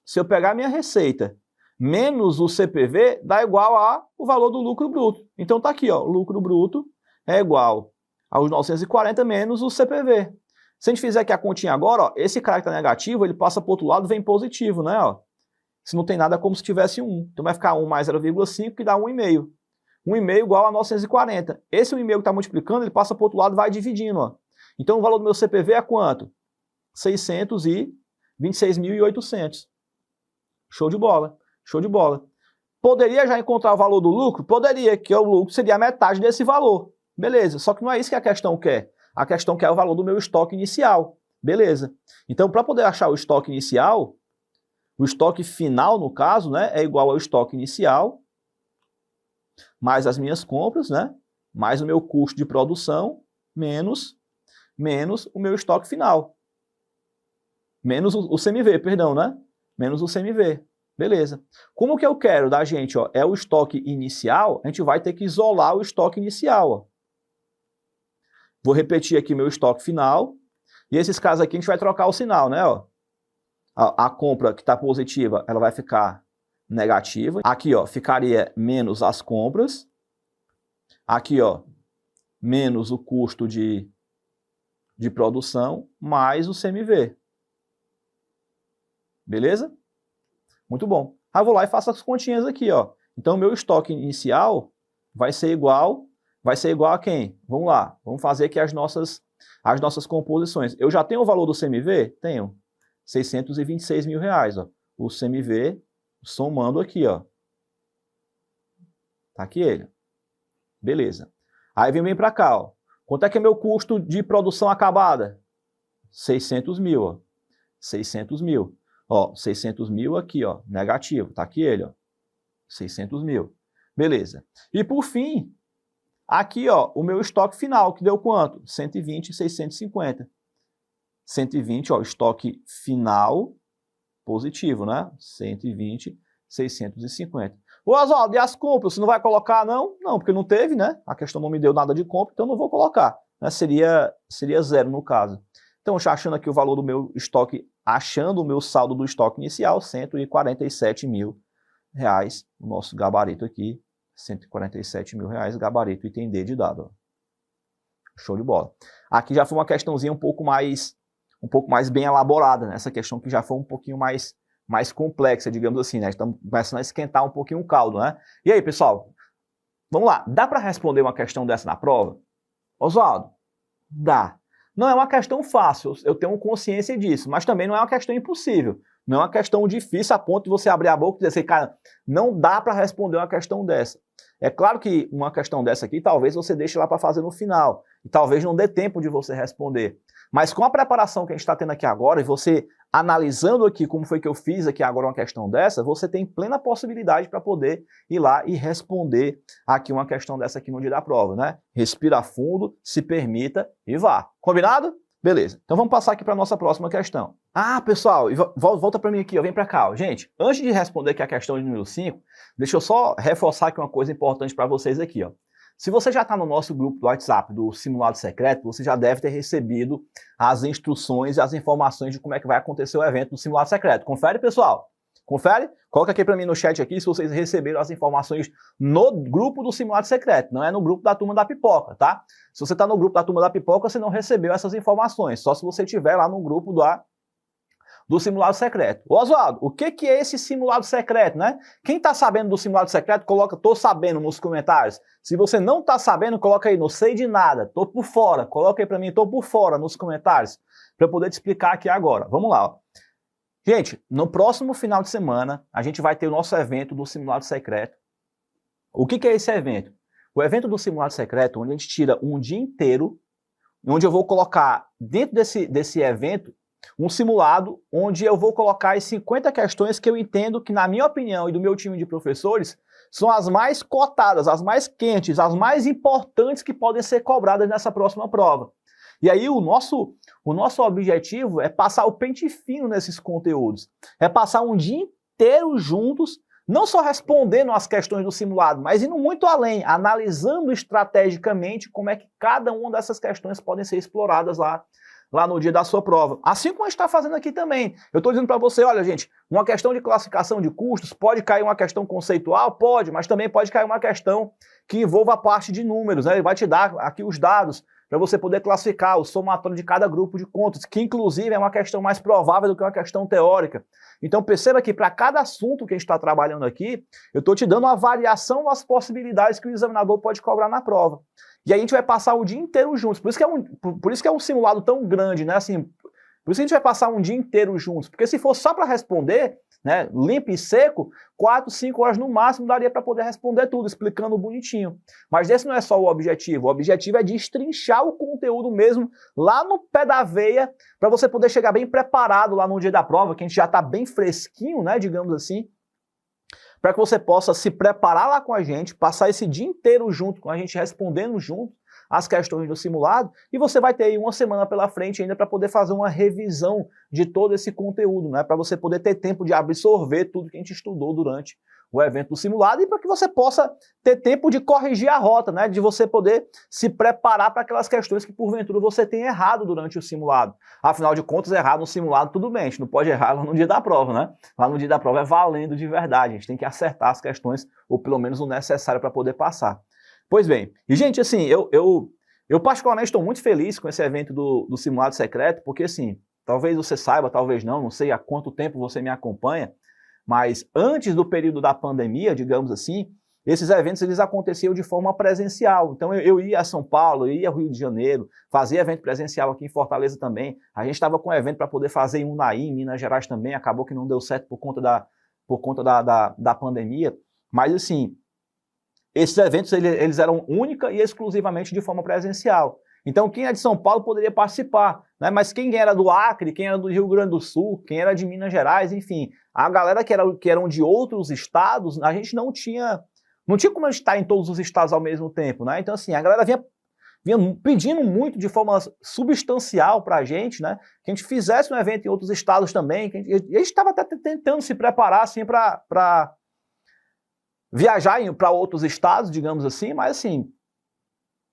o CPV, dá igual ao valor do lucro bruto. Então tá aqui, ó. O lucro bruto é igual aos 940 menos o CPV. Se a gente fizer aqui a continha agora, ó, esse cara que está negativo, ele passa para o outro lado e vem positivo, né? Ó. Se não tem nada, é como se tivesse 1. Então vai ficar 1 mais 0,5, que dá 1,5. 1,5 igual a 940. Esse 1,5 que está multiplicando, ele passa para o outro lado e vai dividindo. Ó. Então o valor do meu CPV é quanto? 626.800. Show de bola. Show de bola. Poderia já encontrar o valor do lucro? Poderia, que o lucro seria a metade desse valor. Beleza, só que não é isso que a questão quer. A questão quer o valor do meu estoque inicial. Beleza. Então, para poder achar o estoque inicial, o estoque final, no caso, né, é igual ao estoque inicial, mais as minhas compras, né, mais o meu custo de produção, menos o meu estoque final. Menos o CMV, perdão, né? Menos o CMV. Beleza. Como que eu quero da gente, ó, é o estoque inicial, a gente vai ter que isolar o estoque inicial, ó. Vou repetir aqui meu estoque final. E esses casos aqui a gente vai trocar o sinal, né? Ó. A compra que está positiva, ela vai ficar negativa. Aqui, ó, ficaria menos as compras. Aqui, ó, menos o custo de produção, mais o CMV. Beleza? Muito bom. Aí eu vou lá e faço as continhas aqui, ó. Então, meu estoque inicial vai ser igual a quem? Vamos lá, vamos fazer aqui as nossas composições. Eu já tenho o valor do CMV? Tenho. 626 mil reais, ó. O CMV somando aqui, ó. Tá aqui ele. Beleza. Aí vem para cá, ó. Quanto é que é meu custo de produção acabada? 600 mil, ó. 600 mil. Ó, 600 mil aqui, ó, negativo. Tá aqui ele, ó. 600 mil. Beleza. E por fim, aqui, ó, o meu estoque final, que deu quanto? 120 e 650. 120, ó, estoque final positivo, né? 120, 650. Ô, Oswaldo, e as compras? Você não vai colocar, não? Não, porque não teve, né? A questão não me deu nada de compra, então não vou colocar. Né? Seria zero no caso. Então, já achando aqui o valor do meu estoque, achando o meu saldo do estoque inicial, 147 mil reais. O nosso gabarito aqui, 147 mil reais, gabarito item D de dado. Ó. Show de bola. Aqui já foi uma questãozinha um pouco mais bem elaborada, né? Essa questão que já foi um pouquinho mais complexa, digamos assim, né? Estamos começando a esquentar um pouquinho o caldo, né? E aí, pessoal, vamos lá. Dá para responder uma questão dessa na prova? Oswaldo, dá. Não é uma questão fácil, eu tenho consciência disso, mas também não é uma questão impossível. Não é uma questão difícil a ponto de você abrir a boca e dizer assim, cara, não dá para responder uma questão dessa. É claro que uma questão dessa aqui, talvez você deixe lá para fazer no final, e talvez não dê tempo de você responder. Mas com a preparação que a gente está tendo aqui agora, e você analisando aqui como foi que eu fiz aqui agora uma questão dessa, você tem plena possibilidade para poder ir lá e responder aqui uma questão dessa aqui no dia da prova, né? Respira fundo, se permita e vá. Combinado? Beleza. Então vamos passar aqui para a nossa próxima questão. Ah, pessoal, volta para mim aqui, ó, vem para cá. Ó. Gente, antes de responder aqui a questão de número 5, deixa eu só reforçar aqui uma coisa importante para vocês aqui, ó. Se você já está no nosso grupo do WhatsApp do Simulado Secreto, você já deve ter recebido as instruções e as informações de como é que vai acontecer o evento do Simulado Secreto. Confere, pessoal? Confere? Coloca aqui para mim no chat aqui se vocês receberam as informações no grupo do Simulado Secreto, não é no grupo da Turma da Pipoca, tá? Se você está no grupo da Turma da Pipoca, você não recebeu essas informações, só se você estiver lá no grupo do Simulado Secreto. Oswaldo, o que é esse Simulado Secreto, né? Quem está sabendo do Simulado Secreto, coloca "tô sabendo" nos comentários. Se você não está sabendo, coloca aí "não sei de nada", "tô por fora", coloca aí para mim "tô por fora" nos comentários, para eu poder te explicar aqui agora. Vamos lá, ó. Gente, no próximo final de semana, a gente vai ter o nosso evento do Simulado Secreto. O que é esse evento? O evento do Simulado Secreto, onde a gente tira um dia inteiro, onde eu vou colocar dentro desse evento um simulado, onde eu vou colocar as 50 questões que eu entendo que, na minha opinião e do meu time de professores, são as mais cotadas, as mais quentes, as mais importantes que podem ser cobradas nessa próxima prova. E aí o nosso objetivo é passar o pente fino nesses conteúdos. É passar um dia inteiro juntos, não só respondendo as questões do simulado, mas indo muito além, analisando estrategicamente como é que cada uma dessas questões podem ser exploradas lá no dia da sua prova. Assim como a gente está fazendo aqui também. Eu estou dizendo para você, olha gente, uma questão de classificação de custos, pode cair uma questão conceitual? Pode, mas também pode cair uma questão que envolva a parte de números, né? Ele vai te dar aqui os dados para você poder classificar o somatório de cada grupo de contas, que inclusive é uma questão mais provável do que uma questão teórica. Então perceba que para cada assunto que a gente está trabalhando aqui, eu estou te dando uma avaliação das possibilidades que o examinador pode cobrar na prova. E aí a gente vai passar o dia inteiro juntos. Por isso que é um simulado tão grande, né? Assim, por isso que a gente vai passar um dia inteiro juntos. Porque se for só para responder, né, limpo e seco, 4, 5 horas no máximo daria para poder responder tudo, explicando bonitinho. Mas esse não é só o objetivo. O objetivo é destrinchar o conteúdo mesmo lá no pé da veia, para você poder chegar bem preparado lá no dia da prova, que a gente já está bem fresquinho, né, digamos assim, para que você possa se preparar lá com a gente, passar esse dia inteiro junto com a gente, respondendo junto as questões do simulado, e você vai ter aí uma semana pela frente ainda para poder fazer uma revisão de todo esse conteúdo, né? Para você poder ter tempo de absorver tudo que a gente estudou durante o evento do simulado e para que você possa ter tempo de corrigir a rota, né? De você poder se preparar para aquelas questões que porventura você tem errado durante o simulado. Afinal de contas, errar no simulado tudo bem, a gente não pode errar lá no dia da prova, né? Lá no dia da prova é valendo de verdade, a gente tem que acertar as questões, ou pelo menos o necessário para poder passar. Pois bem, e gente, assim, eu particularmente estou muito feliz com esse evento do Simulado Secreto, porque assim, talvez você saiba, talvez não sei há quanto tempo você me acompanha, mas antes do período da pandemia, digamos assim, esses eventos eles aconteciam de forma presencial. Então eu ia a São Paulo, eu ia ao Rio de Janeiro, fazia evento presencial aqui em Fortaleza também. A gente estava com um evento para poder fazer em Unai, em Minas Gerais também, acabou que não deu certo por conta da pandemia. Mas assim, esses eventos eles eram única e exclusivamente de forma presencial. Então quem é de São Paulo poderia participar, né? Mas quem era do Acre, quem era do Rio Grande do Sul, quem era de Minas Gerais, enfim, a galera que eram de outros estados, a gente não tinha como a gente estar em todos os estados ao mesmo tempo, né? Então assim, a galera vinha pedindo muito de forma substancial para a gente, né? Que a gente fizesse um evento em outros estados também, e a gente estava até tentando se preparar assim para viajar para outros estados, digamos assim, mas assim,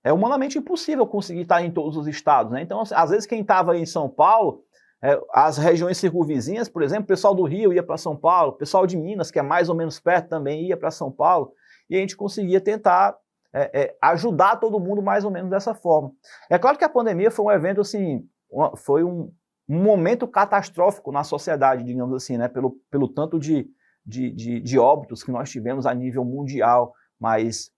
é humanamente impossível conseguir estar em todos os estados, né? Então, às vezes quem estava em São Paulo, as regiões circunvizinhas, por exemplo, o pessoal do Rio ia para São Paulo, o pessoal de Minas, que é mais ou menos perto, também ia para São Paulo, e a gente conseguia tentar ajudar todo mundo mais ou menos dessa forma. É claro que a pandemia foi um evento, assim, foi um momento catastrófico na sociedade, digamos assim, né? Pelo tanto de óbitos que nós tivemos a nível mundial, mas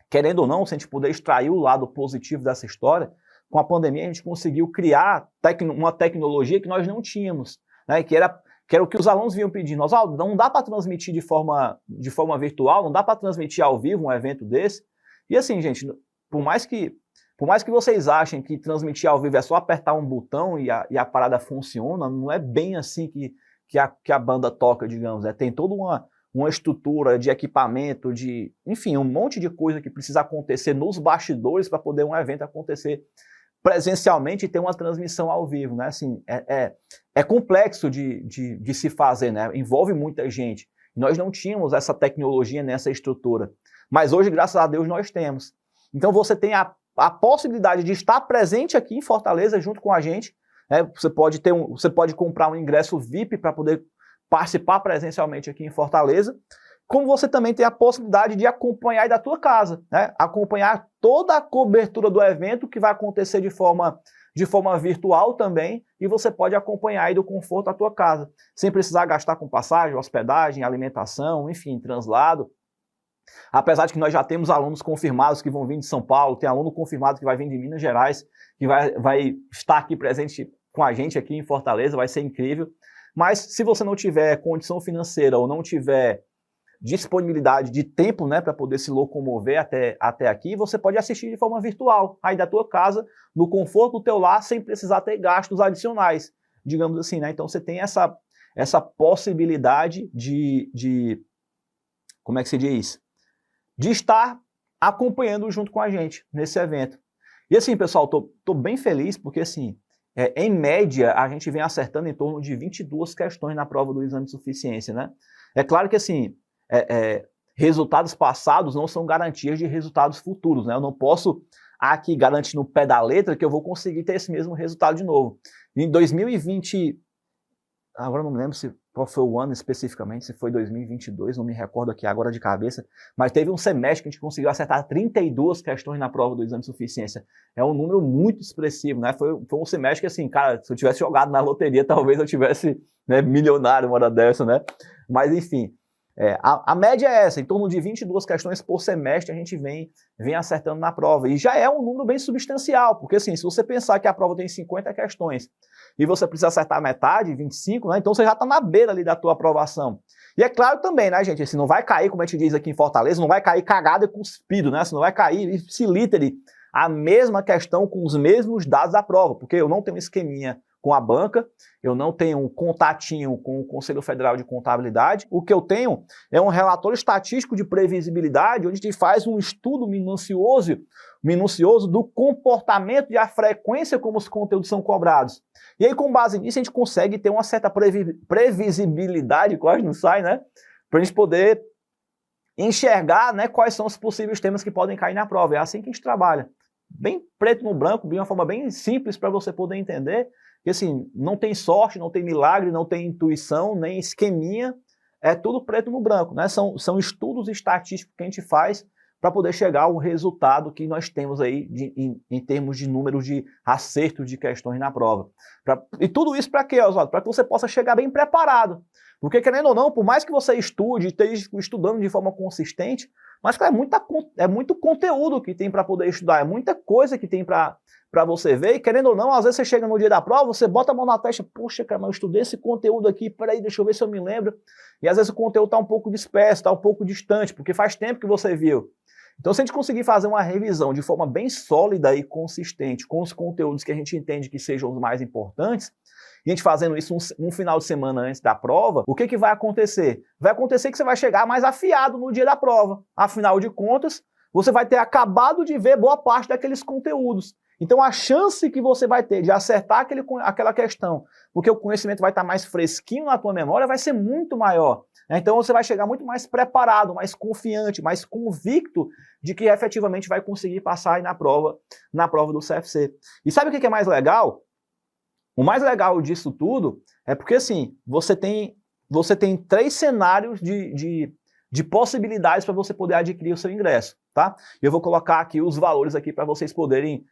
querendo ou não, se a gente puder extrair o lado positivo dessa história, com a pandemia a gente conseguiu criar uma tecnologia que nós não tínhamos, né? Que era o que os alunos vinham pedindo. Nós, não dá para transmitir de forma virtual, não dá para transmitir ao vivo um evento desse. E assim, gente, por mais que vocês achem que transmitir ao vivo é só apertar um botão e a parada funciona, não é bem assim que a banda toca, digamos. Tem toda uma estrutura de equipamento, enfim, um monte de coisa que precisa acontecer nos bastidores para poder um evento acontecer presencialmente e ter uma transmissão ao vivo, né? Assim, é complexo de se fazer, né? Envolve muita gente. Nós não tínhamos essa tecnologia nessa estrutura, mas hoje, graças a Deus, nós temos. Então você tem a possibilidade de estar presente aqui em Fortaleza junto com a gente, né? Você pode comprar um ingresso VIP para poder participar presencialmente aqui em Fortaleza, como você também tem a possibilidade de acompanhar aí da tua casa, né? Acompanhar toda a cobertura do evento que vai acontecer de forma virtual também, e você pode acompanhar aí do conforto da tua casa, sem precisar gastar com passagem, hospedagem, alimentação, enfim, translado. Apesar de que nós já temos alunos confirmados que vão vir de São Paulo, tem aluno confirmado que vai vir de Minas Gerais, que vai estar aqui presente com a gente aqui em Fortaleza, vai ser incrível. Mas se você não tiver condição financeira ou não tiver disponibilidade de tempo, né, para poder se locomover até aqui, você pode assistir de forma virtual, aí da tua casa, no conforto do teu lar, sem precisar ter gastos adicionais, digamos assim, né? Então você tem essa possibilidade como é que se diz? De estar acompanhando junto com a gente nesse evento. E assim, pessoal, tô bem feliz porque assim, em média, a gente vem acertando em torno de 22 questões na prova do exame de suficiência, né? É claro que assim, resultados passados não são garantias de resultados futuros, né? Eu não posso aqui garantir no pé da letra que eu vou conseguir ter esse mesmo resultado de novo. Em 2020, agora não me lembro qual foi o ano especificamente, se foi 2022, não me recordo aqui agora de cabeça, mas teve um semestre que a gente conseguiu acertar 32 questões na prova do exame de suficiência. É um número muito expressivo, né? Foi um semestre que, assim, cara, se eu tivesse jogado na loteria, talvez eu tivesse, né, milionário uma hora dessa, né? Mas, enfim, a média é essa, em torno de 22 questões por semestre a gente vem acertando na prova. E já é um número bem substancial, porque, assim, se você pensar que a prova tem 50 questões, e você precisa acertar metade, 25, né? Então você já está na beira ali da tua aprovação. E é claro também, né, gente, assim, não vai cair, como a gente diz aqui em Fortaleza, não vai cair cagado e cuspido, né? Você não vai cair ipsilítere a mesma questão com os mesmos dados da prova, porque eu não tenho esqueminha com a banca, eu não tenho um contatinho com o Conselho Federal de Contabilidade, o que eu tenho é um relatório estatístico de previsibilidade, onde a gente faz um estudo minucioso do comportamento e a frequência como os conteúdos são cobrados. E aí, com base nisso, a gente consegue ter uma certa previsibilidade, quase não sai, né? Para a gente poder enxergar, né, quais são os possíveis temas que podem cair na prova. É assim que a gente trabalha. Bem preto no branco, de uma forma bem simples para você poder entender. Que assim, não tem sorte, não tem milagre, não tem intuição, nem esqueminha, é tudo preto no branco, né? São estudos estatísticos que a gente faz para poder chegar ao resultado que nós temos aí em termos de números de acertos de questões na prova. E tudo isso para quê, Oswaldo? Para que você possa chegar bem preparado. Porque, querendo ou não, por mais que você estude, esteja estudando de forma consistente, mas cara, é muito conteúdo que tem para poder estudar, é muita coisa que tem para você ver, e querendo ou não, às vezes você chega no dia da prova, você bota a mão na testa, poxa, cara, mas eu estudei esse conteúdo aqui, peraí, deixa eu ver se eu me lembro, e às vezes o conteúdo está um pouco disperso, está um pouco distante, porque faz tempo que você viu. Então, se a gente conseguir fazer uma revisão de forma bem sólida e consistente com os conteúdos que a gente entende que sejam os mais importantes, e a gente fazendo isso um final de semana antes da prova, o que que vai acontecer? Vai acontecer que você vai chegar mais afiado no dia da prova. Afinal de contas, você vai ter acabado de ver boa parte daqueles conteúdos. Então a chance que você vai ter de acertar aquela questão, porque o conhecimento vai estar mais fresquinho na tua memória, vai ser muito maior. Então você vai chegar muito mais preparado, mais confiante, mais convicto de que efetivamente vai conseguir passar aí na prova do CFC. E sabe o que é mais legal? O mais legal disso tudo é porque, assim, você tem 3 cenários de possibilidades para você poder adquirir o seu ingresso, tá? Eu vou colocar aqui os valores aqui para vocês poderem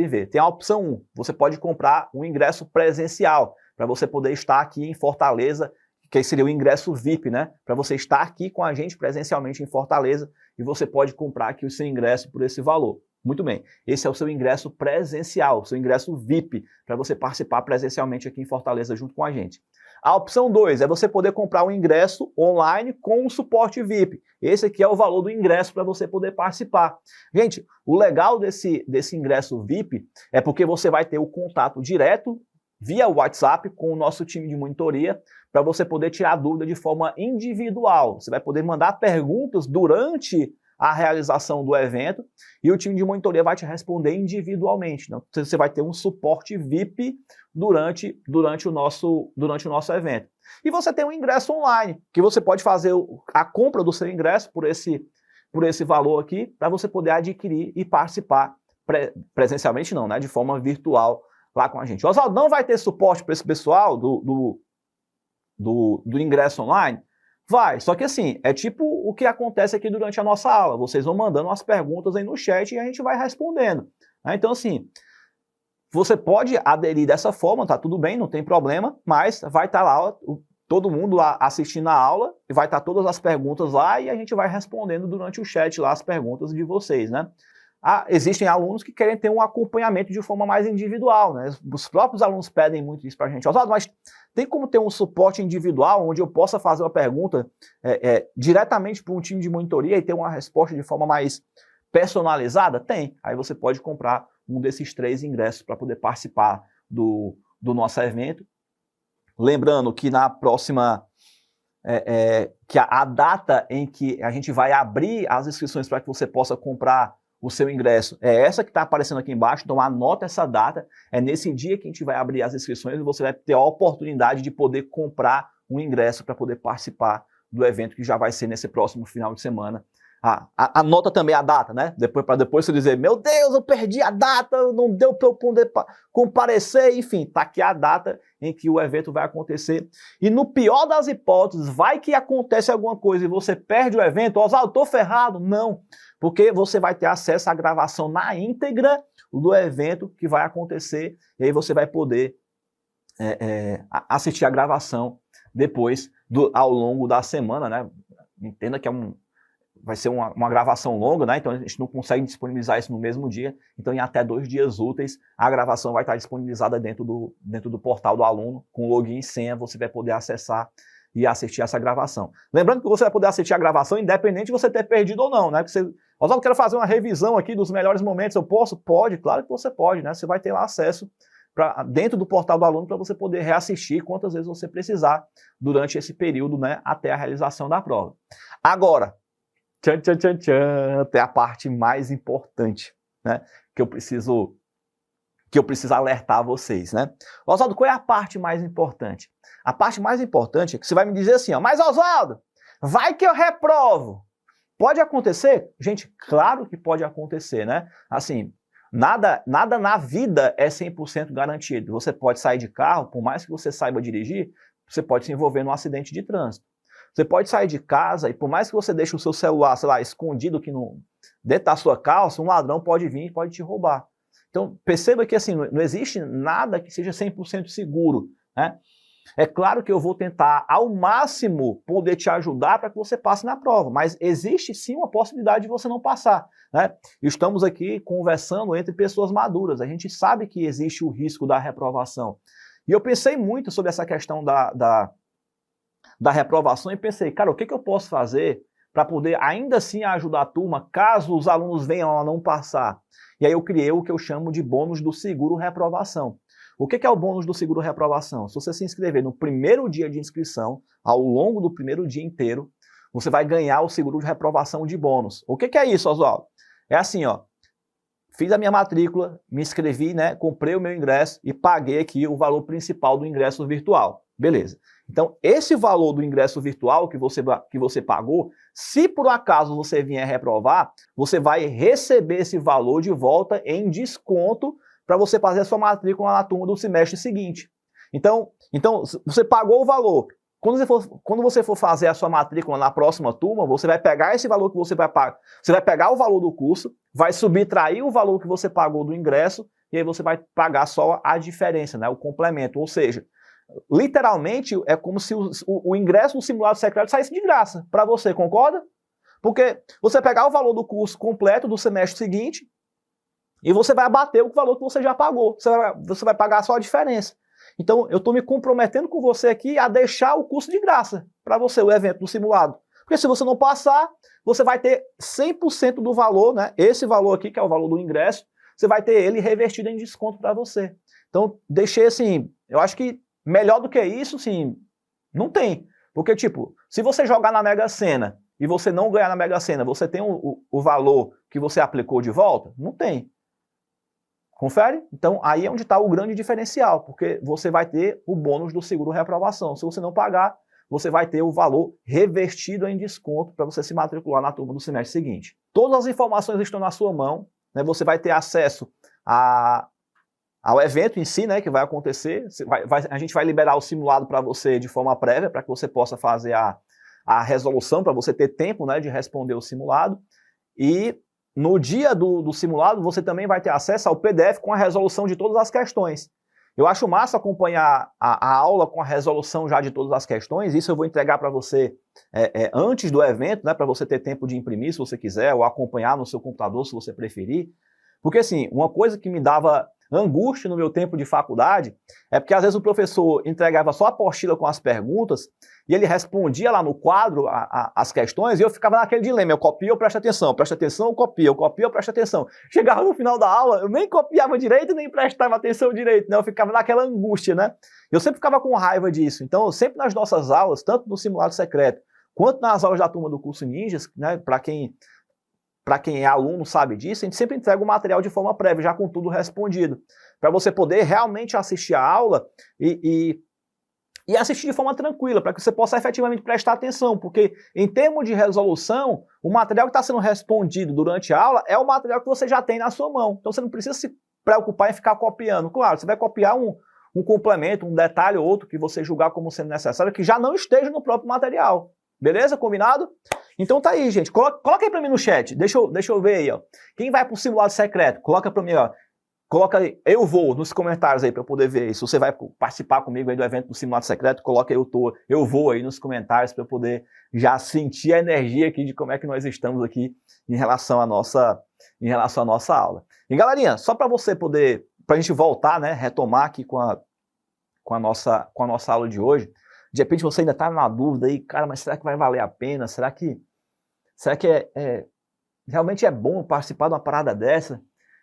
ver. Tem a opção 1, você pode comprar um ingresso presencial, para você poder estar aqui em Fortaleza, que seria o ingresso VIP, né? Para você estar aqui com a gente presencialmente em Fortaleza, e você pode comprar aqui o seu ingresso por esse valor. Muito bem, esse é o seu ingresso presencial, seu ingresso VIP, para você participar presencialmente aqui em Fortaleza junto com a gente. A opção 2 é você poder comprar um ingresso online com um suporte VIP. Esse aqui é o valor do ingresso para você poder participar. Gente, o legal desse ingresso VIP é porque você vai ter o contato direto via WhatsApp com o nosso time de monitoria para você poder tirar dúvida de forma individual. Você vai poder mandar perguntas durante a realização do evento e o time de monitoria vai te responder individualmente. Né? Você vai ter um suporte VIP durante o nosso evento. E você tem um ingresso online, que você pode fazer a compra do seu ingresso por esse valor aqui, para você poder adquirir e participar presencialmente não, né? De forma virtual lá com a gente. Oswaldo, não vai ter suporte para esse pessoal do ingresso online? Vai, só que assim, é tipo o que acontece aqui durante a nossa aula. Vocês vão mandando as perguntas aí no chat e a gente vai respondendo. Né? Então assim, você pode aderir dessa forma, tá tudo bem, não tem problema, mas vai estar lá todo mundo lá assistindo a aula e vai estar todas as perguntas lá e a gente vai respondendo durante o chat lá as perguntas de vocês, né? Existem alunos que querem ter um acompanhamento de forma mais individual, né? Os próprios alunos pedem muito isso para a gente. Oswaldo, mas tem como ter um suporte individual onde eu possa fazer uma pergunta diretamente para um time de monitoria e ter uma resposta de forma mais personalizada? Tem. Aí você pode comprar um desses 3 ingressos para poder participar do nosso evento. Lembrando que na próxima... que a data em que a gente vai abrir as inscrições para que você possa comprar o seu ingresso é essa que está aparecendo aqui embaixo, então anota essa data, é nesse dia que a gente vai abrir as inscrições e você vai ter a oportunidade de poder comprar um ingresso para poder participar do evento que já vai ser nesse próximo final de semana. Anota também a data, né? Para depois você dizer, meu Deus, eu perdi a data, não deu para eu poder comparecer, enfim, tá aqui a data em que o evento vai acontecer. E no pior das hipóteses, vai que acontece alguma coisa e você perde o evento, Oswaldo, eu tô ferrado? Não, porque você vai ter acesso à gravação na íntegra do evento que vai acontecer e aí você vai poder assistir a gravação depois, ao longo da semana, né? Entenda que vai ser uma gravação longa, né? Então a gente não consegue disponibilizar isso no mesmo dia. Então em até 2 dias úteis, a gravação vai estar disponibilizada dentro do portal do aluno, com login e senha, você vai poder acessar e assistir essa gravação. Lembrando que você vai poder assistir a gravação independente de você ter perdido ou não, né? Oswaldo, eu quero fazer uma revisão aqui dos melhores momentos, eu posso? Pode, claro que você pode, né? Você vai ter lá acesso dentro do portal do aluno para você poder reassistir quantas vezes você precisar durante esse período, né? Até a realização da prova. Agora, tem a parte mais importante, né? Que eu preciso alertar vocês, né? Oswaldo, qual é a parte mais importante? A parte mais importante é que você vai me dizer assim, ó, mas Oswaldo, vai que eu reprovo. Pode acontecer? Gente, claro que pode acontecer, né? Assim, nada na vida é 100% garantido. Você pode sair de carro, por mais que você saiba dirigir, você pode se envolver num acidente de trânsito. Você pode sair de casa e por mais que você deixe o seu celular, sei lá, escondido aqui dentro da sua calça, um ladrão pode vir e pode te roubar. Então, perceba que assim, não existe nada que seja 100% seguro, né? É claro que eu vou tentar ao máximo poder te ajudar para que você passe na prova, mas existe sim uma possibilidade de você não passar, né? Estamos aqui conversando entre pessoas maduras, a gente sabe que existe o risco da reprovação. E eu pensei muito sobre essa questão da reprovação e pensei, cara, o que eu posso fazer para poder ainda assim ajudar a turma caso os alunos venham a não passar? E aí eu criei o que eu chamo de bônus do seguro reprovação. O que é o bônus do seguro reprovação? Se você se inscrever no primeiro dia de inscrição, ao longo do primeiro dia inteiro, você vai ganhar o seguro de reprovação de bônus. O que é isso, Oswaldo? É assim, ó, fiz a minha matrícula, me inscrevi, né, comprei o meu ingresso e paguei aqui o valor principal do ingresso virtual. Beleza. Então, esse valor do ingresso virtual que você pagou, se por acaso você vier reprovar, você vai receber esse valor de volta em desconto para você fazer a sua matrícula na turma do semestre seguinte. Então você pagou o valor. Quando você for fazer a sua matrícula na próxima turma, você vai pegar esse valor que você vai pagar, você vai pegar o valor do curso, vai subtrair o valor que você pagou do ingresso, e aí você vai pagar só a diferença, né, o complemento. Ou seja, literalmente é como se o ingresso no simulado secreto saísse de graça para você, concorda? Porque você pegar o valor do curso completo do semestre seguinte, e você vai abater o valor que você já pagou. Você vai pagar só a diferença. Então, eu estou me comprometendo com você aqui a deixar o curso de graça para você, o evento do simulado. Porque se você não passar, você vai ter 100% do valor, né? Esse valor aqui, que é o valor do ingresso, você vai ter ele revertido em desconto para você. Então, deixei assim, eu acho que melhor do que isso, sim, não tem. Porque, tipo, se você jogar na Mega Sena e você não ganhar na Mega Sena, você tem o valor que você aplicou de volta? Não tem. Confere? Então, aí é onde está o grande diferencial, porque você vai ter o bônus do seguro reprovação. Se você não pagar, você vai ter o valor revertido em desconto para você se matricular na turma do semestre seguinte. Todas as informações estão na sua mão, né? Você vai ter acesso ao evento em si, né, que vai acontecer. A gente vai liberar o simulado para você de forma prévia, para que você possa fazer a resolução, para você ter tempo, né, de responder o simulado. E no dia do simulado, você também vai ter acesso ao PDF com a resolução de todas as questões. Eu acho massa acompanhar a aula com a resolução já de todas as questões. Isso eu vou entregar para você antes do evento, né, para você ter tempo de imprimir, se você quiser, ou acompanhar no seu computador, se você preferir. Porque, assim, uma coisa que me dava angústia no meu tempo de faculdade é porque, às vezes, o professor entregava só a apostila com as perguntas e ele respondia lá no quadro as questões e eu ficava naquele dilema, eu copio ou presto atenção, eu copio ou presto atenção. Chegava no final da aula, eu nem copiava direito nem prestava atenção direito, né? Eu ficava naquela angústia, né? Eu sempre ficava com raiva disso. Então, sempre nas nossas aulas, tanto no simulado secreto quanto nas aulas da turma do curso Ninjas, né, para quem é aluno sabe disso, a gente sempre entrega o material de forma prévia, já com tudo respondido, para você poder realmente assistir a aula e assistir de forma tranquila, para que você possa efetivamente prestar atenção, porque em termos de resolução, o material que está sendo respondido durante a aula é o material que você já tem na sua mão, então você não precisa se preocupar em ficar copiando. Claro, você vai copiar um complemento, um detalhe ou outro que você julgar como sendo necessário, que já não esteja no próprio material. Beleza? Combinado? Então tá aí, gente. Coloca aí pra mim no chat. Deixa eu ver aí, ó. Quem vai pro simulado secreto? Coloca pra mim, ó. Coloca aí, eu vou, nos comentários aí pra eu poder ver. Se você vai participar comigo aí do evento do simulado secreto, coloca aí eu vou aí nos comentários pra eu poder já sentir a energia aqui de como é que nós estamos aqui em relação à nossa aula. E galerinha, só pra você poder, pra gente voltar, né, retomar aqui com a nossa aula de hoje. De repente você ainda está na dúvida aí, cara, mas será que vai valer a pena? Será que realmente é bom participar de uma parada dessa?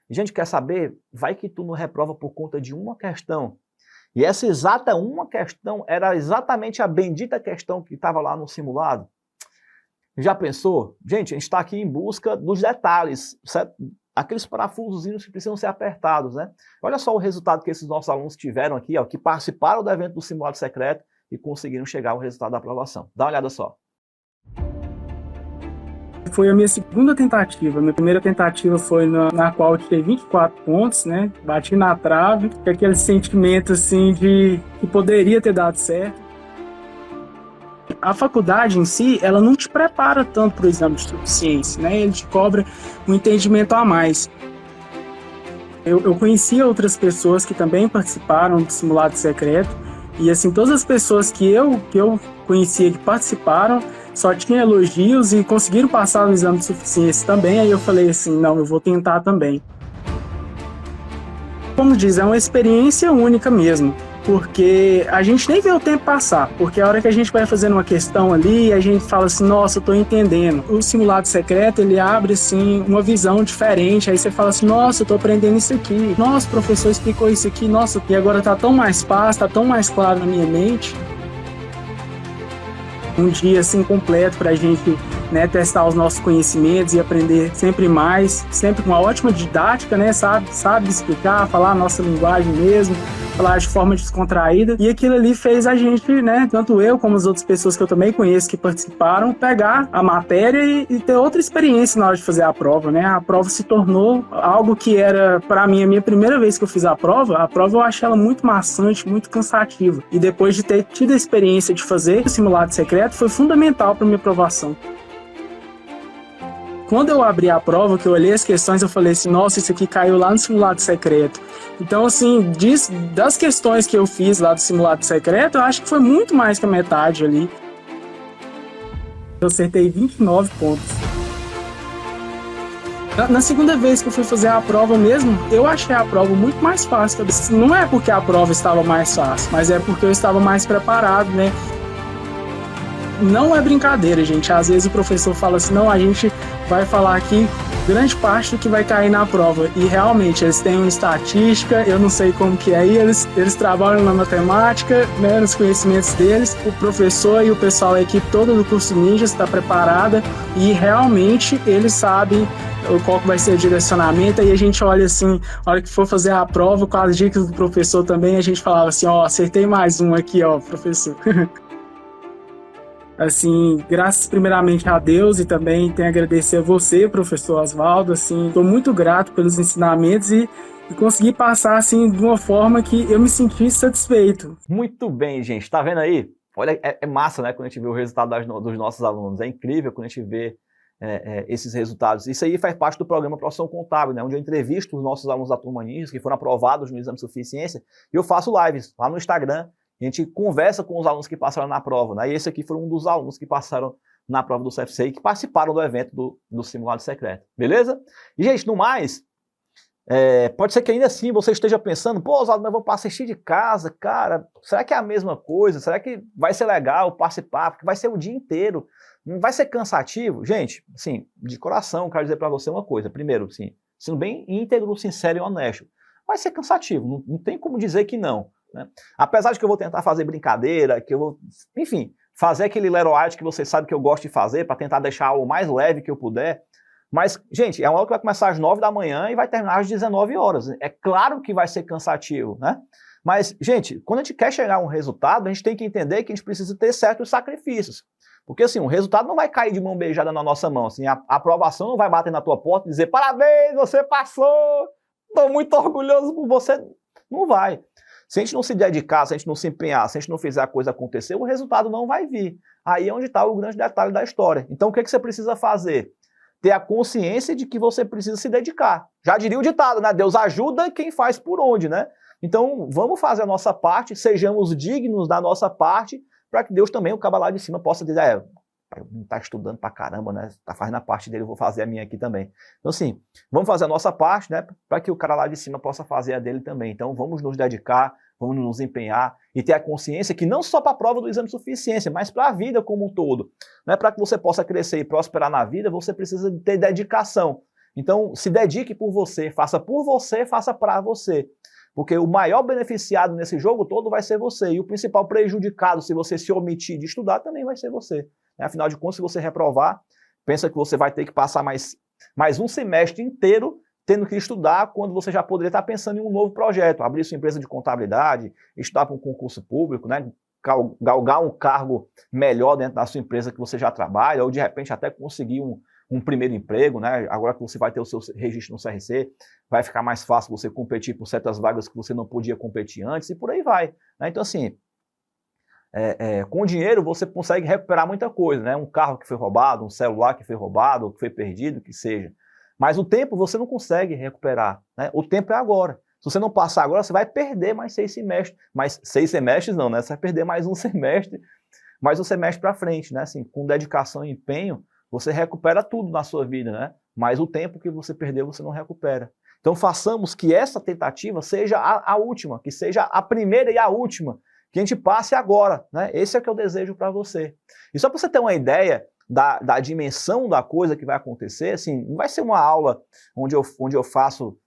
A gente quer saber, vai que tu não reprova por conta de uma questão. E essa exata uma questão era exatamente a bendita questão que estava lá no simulado. Já pensou? Gente, a gente está aqui em busca dos detalhes, certo? Aqueles parafusozinhos que precisam ser apertados, né? Olha só o resultado que esses nossos alunos tiveram aqui, ó, que participaram do evento do simulado secreto e conseguiram chegar ao resultado da aprovação. Dá uma olhada só. Foi a minha segunda tentativa. Minha primeira tentativa foi na qual eu tirei 24 pontos, né? Bati na trave, com aquele sentimento assim de que poderia ter dado certo. A faculdade em si, ela não te prepara tanto para o exame de suficiência, né? Ele te cobra um entendimento a mais. Eu conhecia outras pessoas que também participaram do simulado secreto E assim, todas as pessoas que eu conhecia que participaram só tinham elogios e conseguiram passar no exame de suficiência também. Aí eu falei assim, não, eu vou tentar também. Como diz, é uma experiência única mesmo, porque a gente nem vê o tempo passar, porque a hora que a gente vai fazendo uma questão ali, a gente fala assim, nossa, eu tô entendendo. O simulado secreto, ele abre, assim, uma visão diferente, aí você fala assim, nossa, eu tô aprendendo isso aqui, nossa, o professor explicou isso aqui, nossa, e agora tá tão mais fácil, tá tão mais claro na minha mente. Um dia, assim, completo pra gente, né, testar os nossos conhecimentos e aprender sempre mais, sempre com uma ótima didática, né, sabe explicar, falar a nossa linguagem mesmo, falar de forma descontraída, e aquilo ali fez a gente, né, tanto eu como as outras pessoas que eu também conheço que participaram, pegar a matéria e ter outra experiência na hora de fazer a prova, né, a prova se tornou algo que era, para mim, a minha primeira vez que eu fiz a prova eu achei ela muito maçante, muito cansativa, e depois de ter tido a experiência de fazer o simulado secreto, foi fundamental para minha aprovação. Quando eu abri a prova, que eu olhei as questões, eu falei assim, nossa, isso aqui caiu lá no simulado secreto. Então, assim, das questões que eu fiz lá do simulado secreto, eu acho que foi muito mais que a metade ali. Eu acertei 29 pontos. Na segunda vez que eu fui fazer a prova mesmo, eu achei a prova muito mais fácil. Não é porque a prova estava mais fácil, mas é porque eu estava mais preparado, né? Não é brincadeira, gente. Às vezes o professor fala assim, não, a gente vai falar aqui grande parte do que vai cair na prova. E realmente, eles têm uma estatística, eu não sei como que é aí, eles trabalham na matemática, né, nos conhecimentos deles. O professor e o pessoal, a equipe toda do curso Ninja está preparada e realmente eles sabem qual que vai ser o direcionamento. Aí a gente olha assim, na hora que for fazer a prova, com as dicas do professor também, a gente falava assim, ó, acertei mais um aqui, ó, professor. Assim, graças primeiramente a Deus e também tenho a agradecer a você, professor Oswaldo, assim, estou muito grato pelos ensinamentos e consegui passar, assim, de uma forma que eu me senti satisfeito. Muito bem, gente, tá vendo aí? Olha, é massa, né, quando a gente vê o resultado dos nossos alunos, é incrível quando a gente vê esses resultados. Isso aí faz parte do programa Profissão Contábil, né, onde eu entrevisto os nossos alunos da turma Ninja, que foram aprovados no exame de suficiência, e eu faço lives lá no Instagram. A gente conversa com os alunos que passaram na prova, né? E esse aqui foi um dos alunos que passaram na prova do CFC e que participaram do evento do simulado secreto, beleza? E, gente, no mais, pode ser que ainda assim você esteja pensando, pô, Oswaldo, mas eu vou assistir de casa, cara, será que é a mesma coisa? Será que vai ser legal participar? Porque vai ser o dia inteiro, não vai ser cansativo? Gente, assim, de coração, quero dizer para você uma coisa. Primeiro, assim, sendo bem íntegro, sincero e honesto, vai ser cansativo, não tem como dizer que não. Né? Apesar de que eu vou tentar fazer brincadeira, que eu vou, enfim, fazer aquele Little Art que você sabe que eu gosto de fazer, para tentar deixar algo mais leve que eu puder. Mas, gente, é uma aula que vai começar às 9 da manhã e vai terminar às 19 horas. É claro que vai ser cansativo, né? Mas, gente, quando a gente quer chegar a um resultado, a gente tem que entender que a gente precisa ter certos sacrifícios. Porque, assim, o resultado não vai cair de mão beijada na nossa mão. Assim, a aprovação não vai bater na tua porta e dizer, parabéns, você passou, estou muito orgulhoso por você. Não vai. Se a gente não se dedicar, se a gente não se empenhar, se a gente não fizer a coisa acontecer, o resultado não vai vir. Aí é onde está o grande detalhe da história. Então, o que você precisa fazer? Ter a consciência de que você precisa se dedicar. Já diria o ditado, né? Deus ajuda quem faz por onde, né? Então, vamos fazer a nossa parte, sejamos dignos da nossa parte, para que Deus também, o cabo lá de cima, possa dizer, não está estudando pra caramba, né? Está fazendo a parte dele, eu vou fazer a minha aqui também. Então, assim, vamos fazer a nossa parte, né? Para que o cara lá de cima possa fazer a dele também. Então, vamos nos dedicar, vamos nos empenhar e ter a consciência que não só para a prova do exame de suficiência, mas para a vida como um todo. Né? Para que você possa crescer e prosperar na vida, você precisa ter dedicação. Então, se dedique por você, faça para você. Porque o maior beneficiado nesse jogo todo vai ser você. E o principal prejudicado, se você se omitir de estudar, também vai ser você. Afinal de contas, se você reprovar, pensa que você vai ter que passar mais um semestre inteiro tendo que estudar quando você já poderia estar pensando em um novo projeto, abrir sua empresa de contabilidade, estudar para um concurso público, né, galgar um cargo melhor dentro da sua empresa que você já trabalha, ou de repente até conseguir um primeiro emprego, né, agora que você vai ter o seu registro no CRC, vai ficar mais fácil você competir por certas vagas que você não podia competir antes, e por aí vai. Né? Então, assim, com dinheiro você consegue recuperar muita coisa, né? Um carro que foi roubado, um celular que foi roubado, ou que foi perdido, que seja. Mas o tempo você não consegue recuperar, né? O tempo é agora. Se você não passar agora, você vai perder mais 6 semestres. Mais 6 semestres não, né? Você vai perder mais um semestre para frente, né? Assim, com dedicação e empenho, você recupera tudo na sua vida, né? Mas o tempo que você perdeu, você não recupera. Então façamos que essa tentativa seja a última, que seja a primeira e a última, que a gente passe agora, né? Esse é o que eu desejo para você. E só para você ter uma ideia da dimensão da coisa que vai acontecer, assim, não vai ser uma aula onde eu faço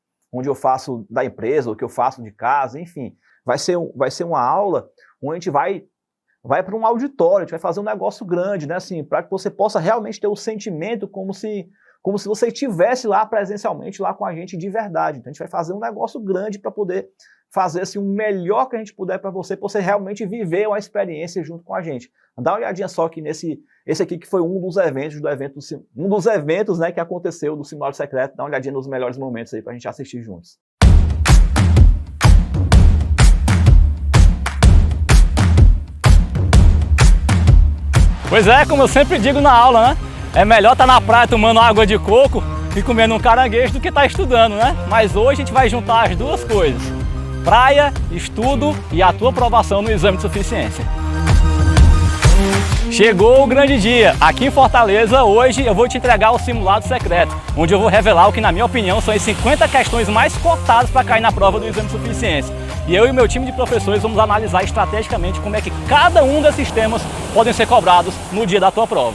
da empresa, ou que eu faço de casa, enfim. Vai ser uma aula onde a gente vai para um auditório, a gente vai fazer um negócio grande, né? Assim, para que você possa realmente ter o sentimento como se você estivesse lá presencialmente, lá com a gente de verdade. Então a gente vai fazer um negócio grande para poder fazer assim, o melhor que a gente puder para você realmente viver uma experiência junto com a gente. Dá uma olhadinha só aqui esse aqui que foi um dos eventos, né, que aconteceu do Simulado Secreto. Dá uma olhadinha nos melhores momentos aí para a gente assistir juntos. Pois é, como eu sempre digo na aula, né? É melhor estar na praia tomando água de coco e comendo um caranguejo do que estar estudando, né? Mas hoje a gente vai juntar as duas coisas: praia, estudo e a tua aprovação no exame de suficiência. Chegou o grande dia! Aqui em Fortaleza, hoje eu vou te entregar o Simulado Secreto, onde eu vou revelar o que, na minha opinião, são as 50 questões mais cotadas para cair na prova do exame de suficiência. E eu e meu time de professores vamos analisar estrategicamente como é que cada um desses temas podem ser cobrados no dia da tua prova.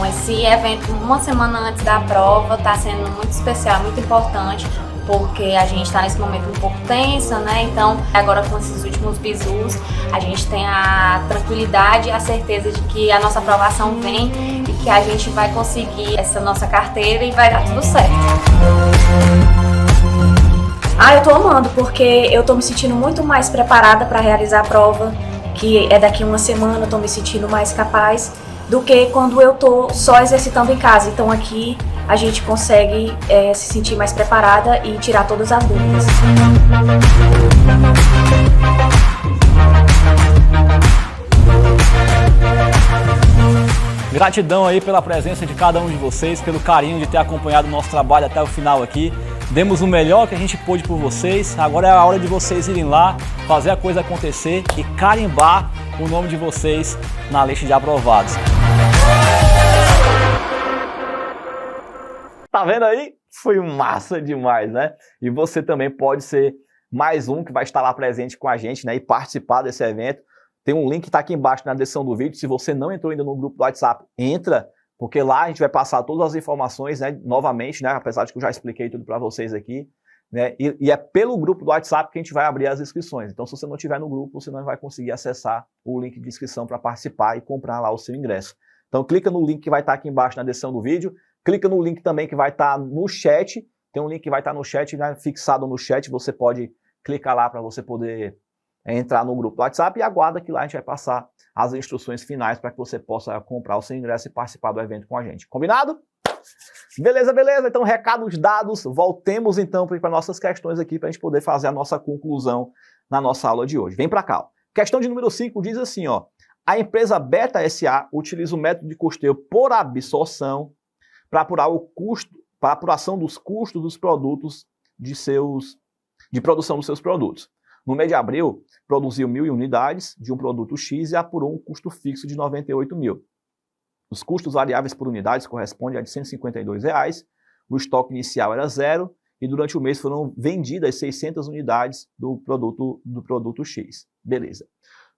Esse evento, uma semana antes da prova, está sendo muito especial, muito importante, porque a gente está nesse momento um pouco tensa, né? Então, agora com esses últimos bisus, a gente tem a tranquilidade e a certeza de que a nossa aprovação vem e que a gente vai conseguir essa nossa carteira e vai dar tudo certo. Eu tô amando, porque eu tô me sentindo muito mais preparada para realizar a prova, que é daqui a uma semana, eu tô me sentindo mais capaz do que quando eu tô só exercitando em casa. Então aqui a gente consegue se sentir mais preparada e tirar todas as dúvidas. Gratidão aí pela presença de cada um de vocês, pelo carinho de ter acompanhado o nosso trabalho até o final aqui. Demos o melhor que a gente pôde por vocês. Agora é a hora de vocês irem lá, fazer a coisa acontecer e carimbar o nome de vocês na lista de aprovados. Tá vendo aí? Foi massa demais, né? E você também pode ser mais um que vai estar lá presente com a gente, né? E participar desse evento. Tem um link que tá aqui embaixo na descrição do vídeo. Se você não entrou ainda no grupo do WhatsApp, entra, porque lá a gente vai passar todas as informações, né? Novamente, né? Apesar de que eu já expliquei tudo para vocês aqui, né? E é pelo grupo do WhatsApp que a gente vai abrir as inscrições. Então, se você não estiver no grupo, você não vai conseguir acessar o link de inscrição para participar e comprar lá o seu ingresso. Então, clica no link que vai estar aqui embaixo na descrição do vídeo. Clica no link também que vai estar no chat. Tem um link que vai estar no chat, né, fixado no chat. Você pode clicar lá para você poder entrar no grupo do WhatsApp e aguarda que lá a gente vai passar as instruções finais para que você possa comprar o seu ingresso e participar do evento com a gente. Combinado? Beleza, beleza. Então, recados dados. Voltemos então para nossas questões aqui para a gente poder fazer a nossa conclusão na nossa aula de hoje. Vem para cá. Ó. Questão de número 5 diz assim, ó. A empresa Beta SA utiliza o método de custeio por absorção para apurar o custo, para a apuração dos custos dos produtos de produção dos seus produtos. No mês de abril, produziu 1.000 unidades de um produto X e apurou um custo fixo de 98 mil. Os custos variáveis por unidades correspondem a de R$ 152, o estoque inicial era 0 e durante o mês foram vendidas 600 unidades do produto X. Beleza.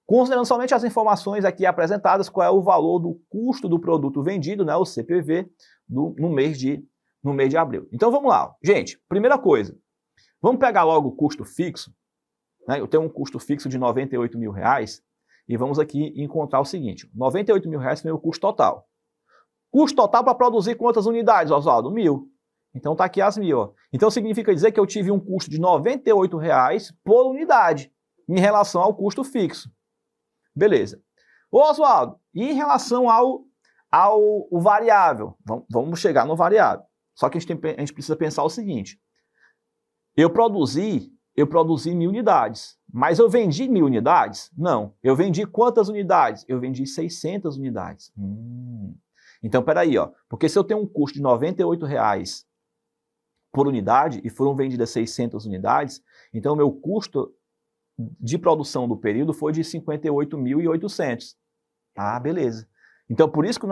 Considerando somente as informações aqui apresentadas, qual é o valor do custo do produto vendido, né, o CPV, no mês de abril. Então vamos lá. Gente, primeira coisa, vamos pegar logo o custo fixo. Né? Eu tenho um custo fixo de R$ 98 mil e vamos aqui encontrar o seguinte, R$98.000 foi o custo total. Custo total para produzir quantas unidades, Oswaldo? 1.000. Então tá aqui as 1.000. Ó. Então significa dizer que eu tive um custo de R$98 por unidade em relação ao custo fixo. Beleza. Ô Oswaldo, e em relação ao variável? Vamos chegar no variável. Só que a gente precisa pensar o seguinte. Eu produzi 1.000 unidades, mas eu vendi 1.000 unidades? Não. Eu vendi quantas unidades? Eu vendi 600 unidades. Então, peraí, ó. Porque se eu tenho um custo de R$98 por unidade e foram vendidas 600 unidades, então o meu custo de produção do período foi de 58.800. Ah, beleza. Então, por isso que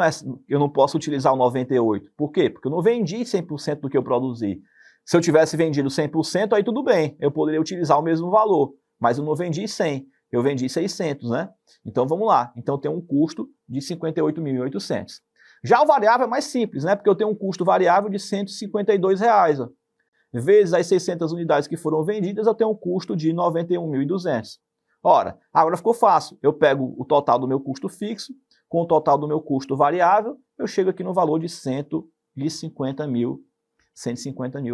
eu não posso utilizar o 98. Por quê? Porque eu não vendi 100% do que eu produzi. Se eu tivesse vendido 100%, aí tudo bem. Eu poderia utilizar o mesmo valor. Mas eu não vendi 100. Eu vendi 600, né? Então, vamos lá. Então, tem um custo de 58.800. Já o variável é mais simples, né? Porque eu tenho um custo variável de R$152. Ó. Vezes as 600 unidades que foram vendidas, eu tenho um custo de 91.200. Ora, agora ficou fácil. Eu pego o total do meu custo fixo com o total do meu custo variável, eu chego aqui no valor de R$150 mil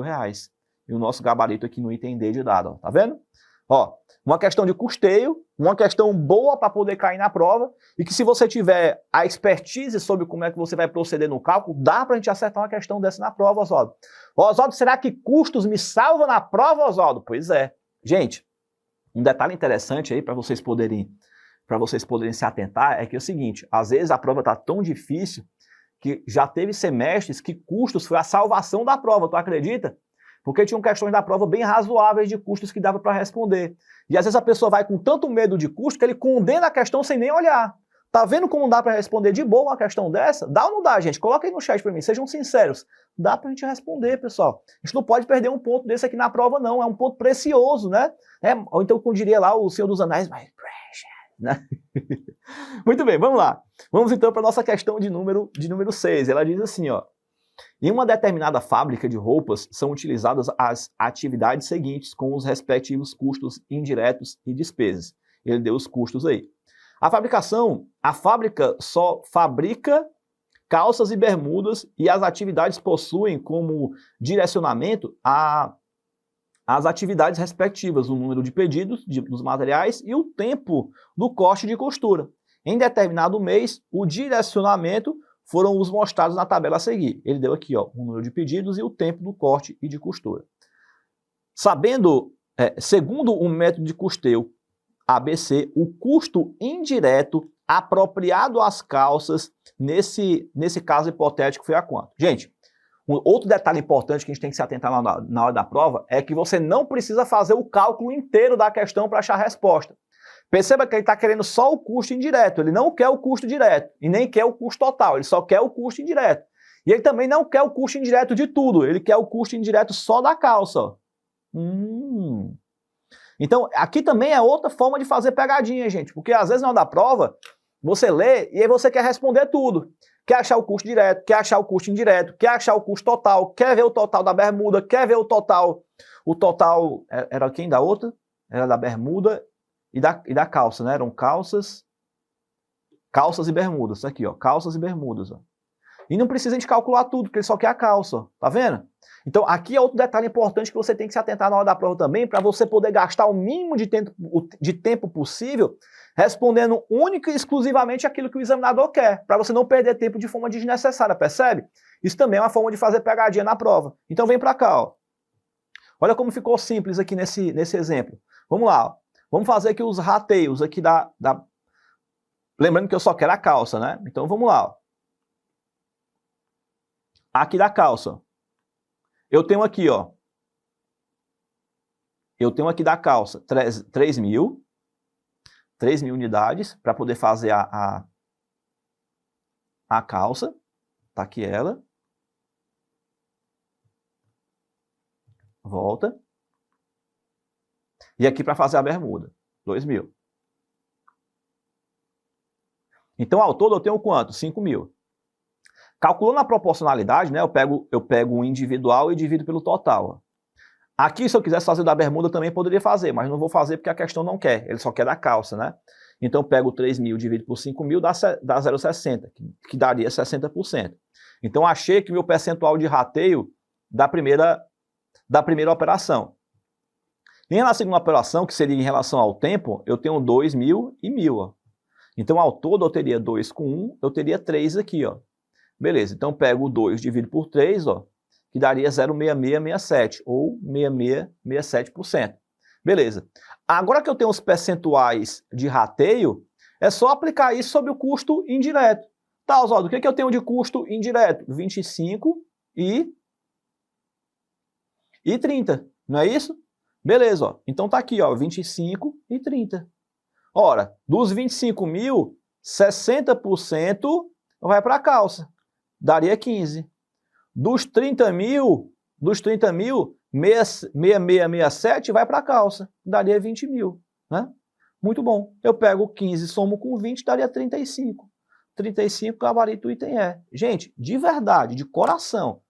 reais. E o nosso gabarito aqui no item D de dado, ó, tá vendo? Ó, uma questão de custeio, uma questão boa para poder cair na prova, e que se você tiver a expertise sobre como é que você vai proceder no cálculo, dá para a gente acertar uma questão dessa na prova, Oswaldo. Oswaldo, será que custos me salvam na prova, Oswaldo? Pois é. Gente, um detalhe interessante aí para vocês poderem se atentar é que é o seguinte, às vezes a prova está tão difícil que já teve semestres que custos foi a salvação da prova, tu acredita? Porque tinham questões da prova bem razoáveis de custos que dava para responder. E às vezes a pessoa vai com tanto medo de custo que ele condena a questão sem nem olhar. Tá vendo como dá para responder de boa uma questão dessa? Dá ou não dá, gente? Coloca aí no chat para mim, sejam sinceros. Dá pra gente responder, pessoal. A gente não pode perder um ponto desse aqui na prova, não. É um ponto precioso, né? Ou então, como diria lá o Senhor dos Anéis, mais precious, né? Muito bem, vamos lá. Vamos então para a nossa questão de número 6. Ela diz assim, ó. Em uma determinada fábrica de roupas são utilizadas as atividades seguintes com os respectivos custos indiretos e despesas. Ele deu os custos aí. A fábrica só fabrica calças e bermudas e as atividades possuem como direcionamento as atividades respectivas, o número de pedidos dos materiais e o tempo do corte de costura. Em determinado mês, o direcionamento foram os mostrados na tabela a seguir. Ele deu aqui ó, o número de pedidos e o tempo do corte e de costura. Segundo o método de custeio ABC, o custo indireto apropriado às calças, nesse caso hipotético, foi a quanto? Gente, um outro detalhe importante que a gente tem que se atentar na hora da prova é que você não precisa fazer o cálculo inteiro da questão para achar a resposta. Perceba que ele está querendo só o custo indireto, ele não quer o custo direto e nem quer o custo total, ele só quer o custo indireto. E ele também não quer o custo indireto de tudo, ele quer o custo indireto só da calça. Ó. Então, aqui também é outra forma de fazer pegadinha, gente, porque às vezes na hora da prova, você lê e aí você quer responder tudo. Quer achar o custo direto, quer achar o custo indireto, quer achar o custo total, quer ver o total da bermuda, quer ver o total era quem da outra? Era da bermuda e da calça, né? Eram calças e bermudas, aqui ó, calças e bermudas, ó. E não precisa de calcular tudo, porque ele só quer a calça, ó. Tá vendo? Então aqui é outro detalhe importante que você tem que se atentar na hora da prova também, para você poder gastar o mínimo de tempo possível respondendo única e exclusivamente aquilo que o examinador quer, para você não perder tempo de forma desnecessária, percebe? Isso também é uma forma de fazer pegadinha na prova. Então vem para cá, ó. Olha como ficou simples aqui nesse exemplo. Vamos lá, ó. Vamos fazer aqui os rateios aqui Lembrando que eu só quero a calça, né? Então vamos lá, ó. Aqui da calça. Eu tenho aqui, ó. Eu tenho aqui da calça 3.000 unidades para poder fazer a calça. Tá aqui ela. Volta. E aqui para fazer a bermuda. 2.000. Então, ao todo, eu tenho quanto? 5.000. Calculando a proporcionalidade, né, eu pego o individual e divido pelo total. Ó. Aqui, se eu quisesse fazer da bermuda, também poderia fazer, mas não vou fazer porque a questão não quer. Ele só quer da calça, né? Então eu pego 3.000 dividido por 5.000, dá 0,60, que daria 60%. Então achei que o meu percentual de rateio da primeira operação. E na segunda operação, que seria em relação ao tempo, eu tenho 2.000 e 1.000. Ó. Então ao todo eu teria 2 com 1, eu teria 3 aqui. Ó. Beleza, então pego o 2 dividido por 3, ó, que daria 0,6667, ou 6667%. Beleza. Agora que eu tenho os percentuais de rateio, é só aplicar isso sobre o custo indireto. Tá, Oswaldo, o que eu tenho de custo indireto? 25 e 30, não é isso? Beleza, ó. Então tá aqui, ó, 25 e 30. Ora, dos 25.000, 60% vai para a calça, daria 15. Dos 30.000, 6667 vai para a calça, daria 20.000, né? Muito bom. Eu pego 15, somo com 20, daria 35. 35, gabarito item E. Gente, de verdade, de coração,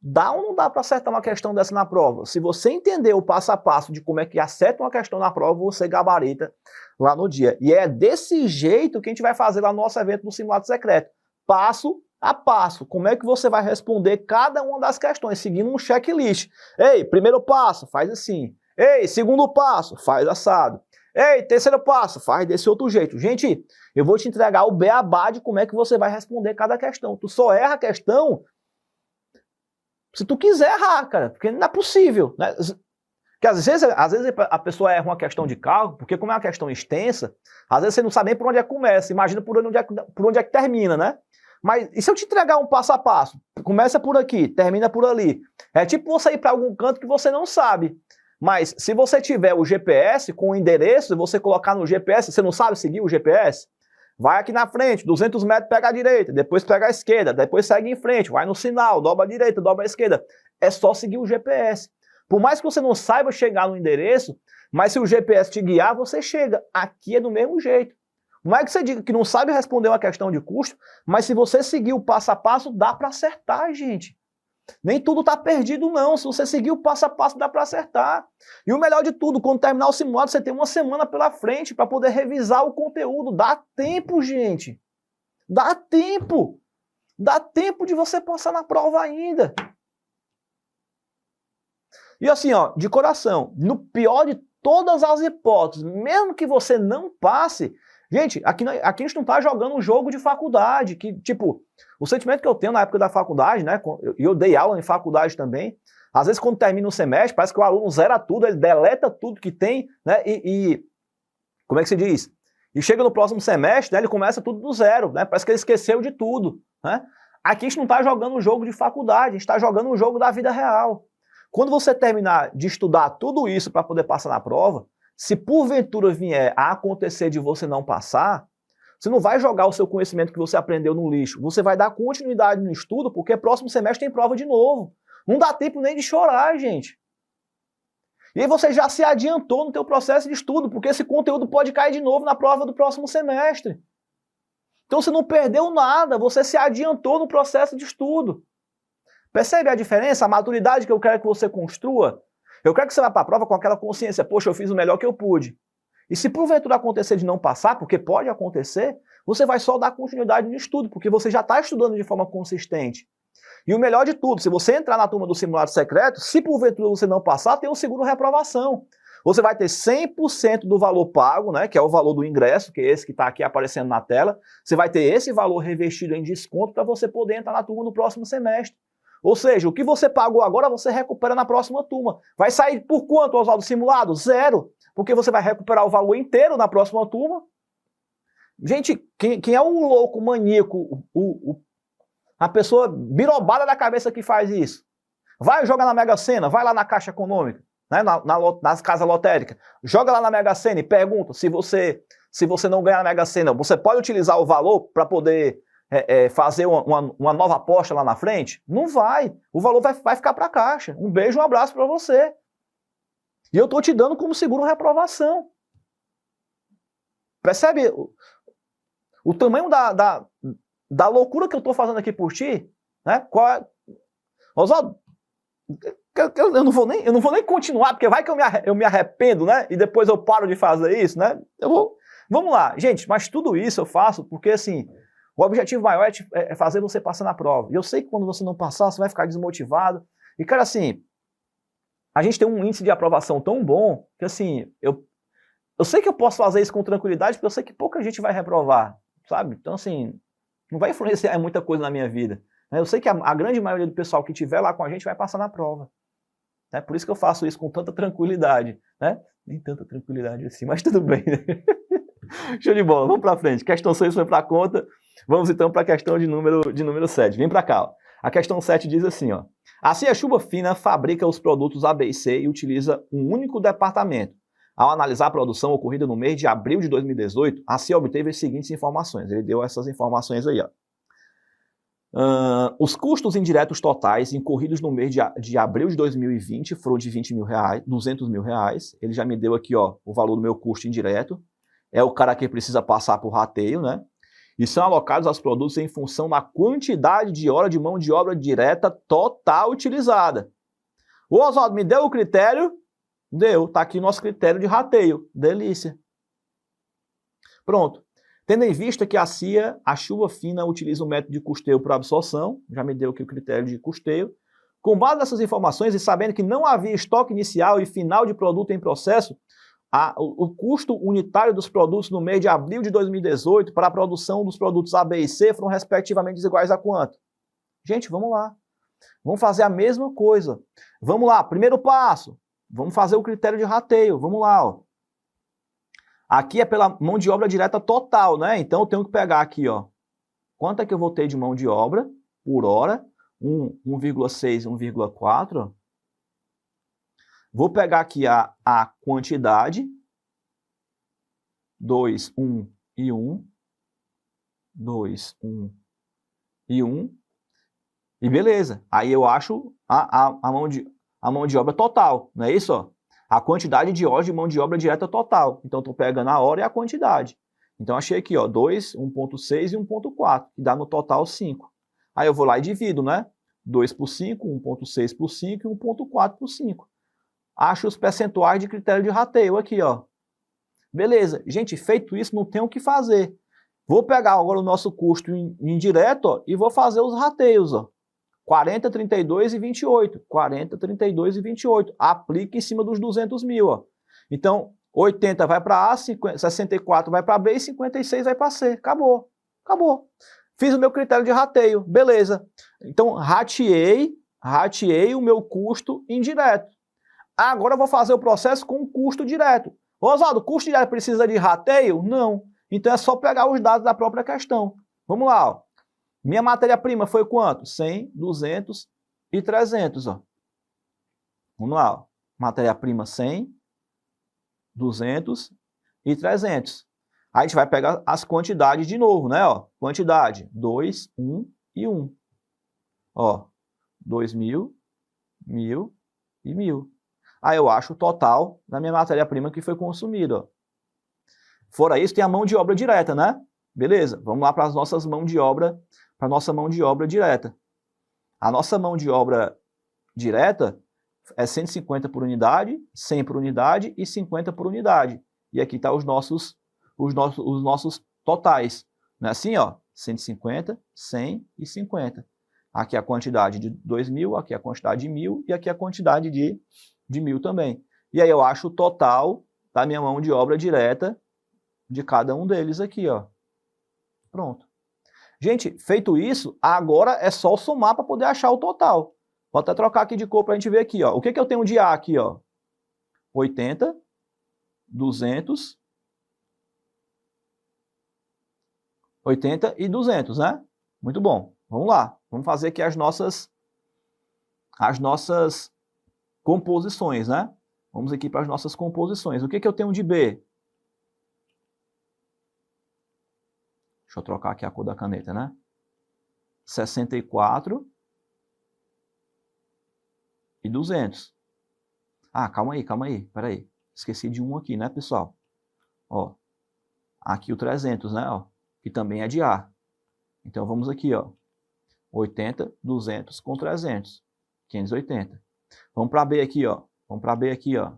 dá ou não dá para acertar uma questão dessa na prova? Se você entender o passo a passo de como é que acerta uma questão na prova, você gabarita lá no dia. E é desse jeito que a gente vai fazer lá no nosso evento do Simulado Secreto. Passo a passo. Como é que você vai responder cada uma das questões, seguindo um checklist. Ei, primeiro passo, faz assim. Ei, segundo passo, faz assado. Ei, terceiro passo, faz desse outro jeito. Gente, eu vou te entregar o beabá de como é que você vai responder cada questão. Tu só erra a questão se tu quiser errar, cara, porque não é possível, né? Porque às vezes a pessoa erra uma questão de cálculo, porque como é uma questão extensa, às vezes você não sabe nem por onde é que começa, imagina por onde é que termina, né? Mas e se eu te entregar um passo a passo? Começa por aqui, termina por ali. É tipo você ir para algum canto que você não sabe. Mas se você tiver o GPS com o endereço, você colocar no GPS, você não sabe seguir o GPS? Vai aqui na frente, 200 metros, pega a direita, depois pega a esquerda, depois segue em frente, vai no sinal, dobra a direita, dobra a esquerda. É só seguir o GPS. Por mais que você não saiba chegar no endereço, mas se o GPS te guiar, você chega. Aqui é do mesmo jeito. Não é que você diga que não sabe responder uma questão de custo, mas se você seguir o passo a passo, dá para acertar, gente. Nem tudo está perdido, não. Se você seguir o passo a passo, dá para acertar. E o melhor de tudo, quando terminar o simulado, você tem uma semana pela frente para poder revisar o conteúdo. Dá tempo, gente. Dá tempo. Dá tempo de você passar na prova ainda. E assim, ó, de coração, no pior de todas as hipóteses, mesmo que você não passe, gente, aqui a gente não tá jogando um jogo de faculdade, que, tipo, o sentimento que eu tenho na época da faculdade, né, eu dei aula em faculdade também, às vezes quando termina o semestre, parece que o aluno zera tudo, ele deleta tudo que tem, né, como é que se diz? E chega no próximo semestre, né, ele começa tudo do zero, né, parece que ele esqueceu de tudo, né. Aqui a gente não tá jogando um jogo de faculdade, a gente tá jogando um jogo da vida real. Quando você terminar de estudar tudo isso para poder passar na prova, se porventura vier a acontecer de você não passar, você não vai jogar o seu conhecimento que você aprendeu no lixo. Você vai dar continuidade no estudo, porque próximo semestre tem prova de novo. Não dá tempo nem de chorar, gente. E aí você já se adiantou no teu processo de estudo, porque esse conteúdo pode cair de novo na prova do próximo semestre. Então você não perdeu nada, você se adiantou no processo de estudo. Percebe a diferença, a maturidade que eu quero que você construa? Eu quero que você vá para a prova com aquela consciência, poxa, eu fiz o melhor que eu pude. E se porventura acontecer de não passar, porque pode acontecer, você vai só dar continuidade no estudo, porque você já está estudando de forma consistente. E o melhor de tudo, se você entrar na turma do Simulado Secreto, se porventura você não passar, tem um seguro reprovação. Você vai ter 100% do valor pago, né, que é o valor do ingresso, que é esse que está aqui aparecendo na tela. Você vai ter esse valor revestido em desconto para você poder entrar na turma no próximo semestre. Ou seja, o que você pagou agora, você recupera na próxima turma. Vai sair por quanto, Oswaldo, simulado? 0. Porque você vai recuperar o valor inteiro na próxima turma. Gente, quem é o louco, o maníaco, a pessoa birobada da cabeça que faz isso? Vai jogar na Mega Sena, vai lá na Caixa Econômica, né, nas casas lotéricas, joga lá na Mega Sena e pergunta se você não ganhar na Mega Sena, você pode utilizar o valor para poder fazer uma nova aposta lá na frente? Não vai. O valor vai ficar para a Caixa. Um beijo, um abraço para você. E eu estou te dando como seguro reprovação. Percebe o tamanho da loucura que eu estou fazendo aqui por ti? Né? Oswaldo, eu não vou nem continuar, porque vai que eu me arrependo, né? E depois eu paro de fazer isso, né? Vamos lá, gente, mas tudo isso eu faço porque, assim, o objetivo maior é fazer você passar na prova. E eu sei que quando você não passar, você vai ficar desmotivado. E, cara, assim, a gente tem um índice de aprovação tão bom que, assim, eu sei que eu posso fazer isso com tranquilidade porque eu sei que pouca gente vai reprovar, sabe? Então, assim, não vai influenciar muita coisa na minha vida. Eu sei que a grande maioria do pessoal que estiver lá com a gente vai passar na prova. Por isso que eu faço isso com tanta tranquilidade, né? Nem tanta tranquilidade assim, mas tudo bem, né? Show de bola, vamos para frente. Questão 6 foi para conta. Vamos então para a questão de número 7. Vem para cá, ó. A questão 7 diz assim, ó. A CIA Chuva Fina fabrica os produtos A, B e C e utiliza um único departamento. Ao analisar a produção ocorrida no mês de abril de 2018, a CIA obteve as seguintes informações. Ele deu essas informações aí, ó. Os custos indiretos totais incorridos no mês de abril de 2020 foram de R$200 mil. Ele já me deu aqui, ó, o valor do meu custo indireto. É o cara que precisa passar por rateio, né? E são alocados aos produtos em função da quantidade de hora de mão de obra direta total utilizada. O Oswaldo me deu o critério? Deu. Tá aqui nosso critério de rateio. Delícia. Pronto. Tendo em vista que a CIA, a Chuva Fina, utiliza o método de custeio por absorção, já me deu aqui o critério de custeio. Com base nessas informações e sabendo que não havia estoque inicial e final de produto em processo, o custo unitário dos produtos no mês de abril de 2018 para a produção dos produtos A, B e C foram respectivamente desiguais a quanto? Gente, vamos lá. Vamos fazer a mesma coisa. Vamos lá, primeiro passo. Vamos fazer o critério de rateio. Vamos lá, ó. Aqui é pela mão de obra direta total, né? Então eu tenho que pegar aqui, ó. Quanto é que eu vou ter de mão de obra por hora? 1,6, 1,4. Vou pegar aqui a quantidade. 2, 1 e 1. 2, 1 e 1. E beleza. Aí eu acho a mão de obra total, não é isso, ó? A quantidade de horas de mão de obra direta total. Então, estou pegando a hora e a quantidade. Então, achei aqui, ó, 2, 1,6 e 1,4, que dá no total 5. Aí eu vou lá e divido, né? 2 por 5, 1,6 por 5 e 1,4 por 5. Acho os percentuais de critério de rateio aqui, ó. Beleza. Gente, feito isso, não tem o que fazer. Vou pegar agora o nosso custo indireto, ó, e vou fazer os rateios, ó. 40, 32 e 28. 40, 32 e 28. Aplica em cima dos 200 mil. Ó. Então, 80 vai para A, 64 vai para B e 56 vai para C. Acabou. Acabou. Fiz o meu critério de rateio. Beleza. Então, rateei o meu custo indireto. Agora eu vou fazer o processo com o custo direto. Oswaldo, o custo direto precisa de rateio? Não. Então, é só pegar os dados da própria questão. Vamos lá, ó. Minha matéria-prima foi quanto? 100, 200 e 300, ó. Vamos lá, ó. Matéria-prima 100, 200 e 300. Aí a gente vai pegar as quantidades de novo, né, ó. Quantidade, 2, 1 e 1. Ó, 2.000, 1.000 e 1.000. Aí eu acho o total da minha matéria-prima que foi consumida, ó. Fora isso, tem a mão de obra direta, né? Beleza, vamos lá para as nossas mãos de obra, para a nossa mão de obra direta. A nossa mão de obra direta é 150 por unidade, 100 por unidade e 50 por unidade. E aqui tá os nossos totais. Não é assim, ó? 150, 100 e 50. Aqui a quantidade de 2.000, aqui a quantidade de 1.000 e aqui a quantidade de 1.000 também. E aí eu acho o total da minha mão de obra direta de cada um deles aqui, ó. Pronto. Gente, feito isso, agora é só somar para poder achar o total. Vou até trocar aqui de cor para a gente ver aqui, ó. O que eu tenho de A aqui, ó? 80, 200, 80 e 200, né? Muito bom. Vamos lá. Vamos fazer aqui as nossas composições, né? Vamos aqui para as nossas composições. O que eu tenho de B? Deixa eu trocar aqui a cor da caneta, né? 64 e 200. Ah, calma aí. Peraí. Esqueci de um aqui, né, pessoal? Ó. Aqui o 300, né? Ó, que também é de A. Então, vamos aqui, ó. 80, 200 com 300. 580. Vamos para B aqui, ó. Vamos para B aqui, ó.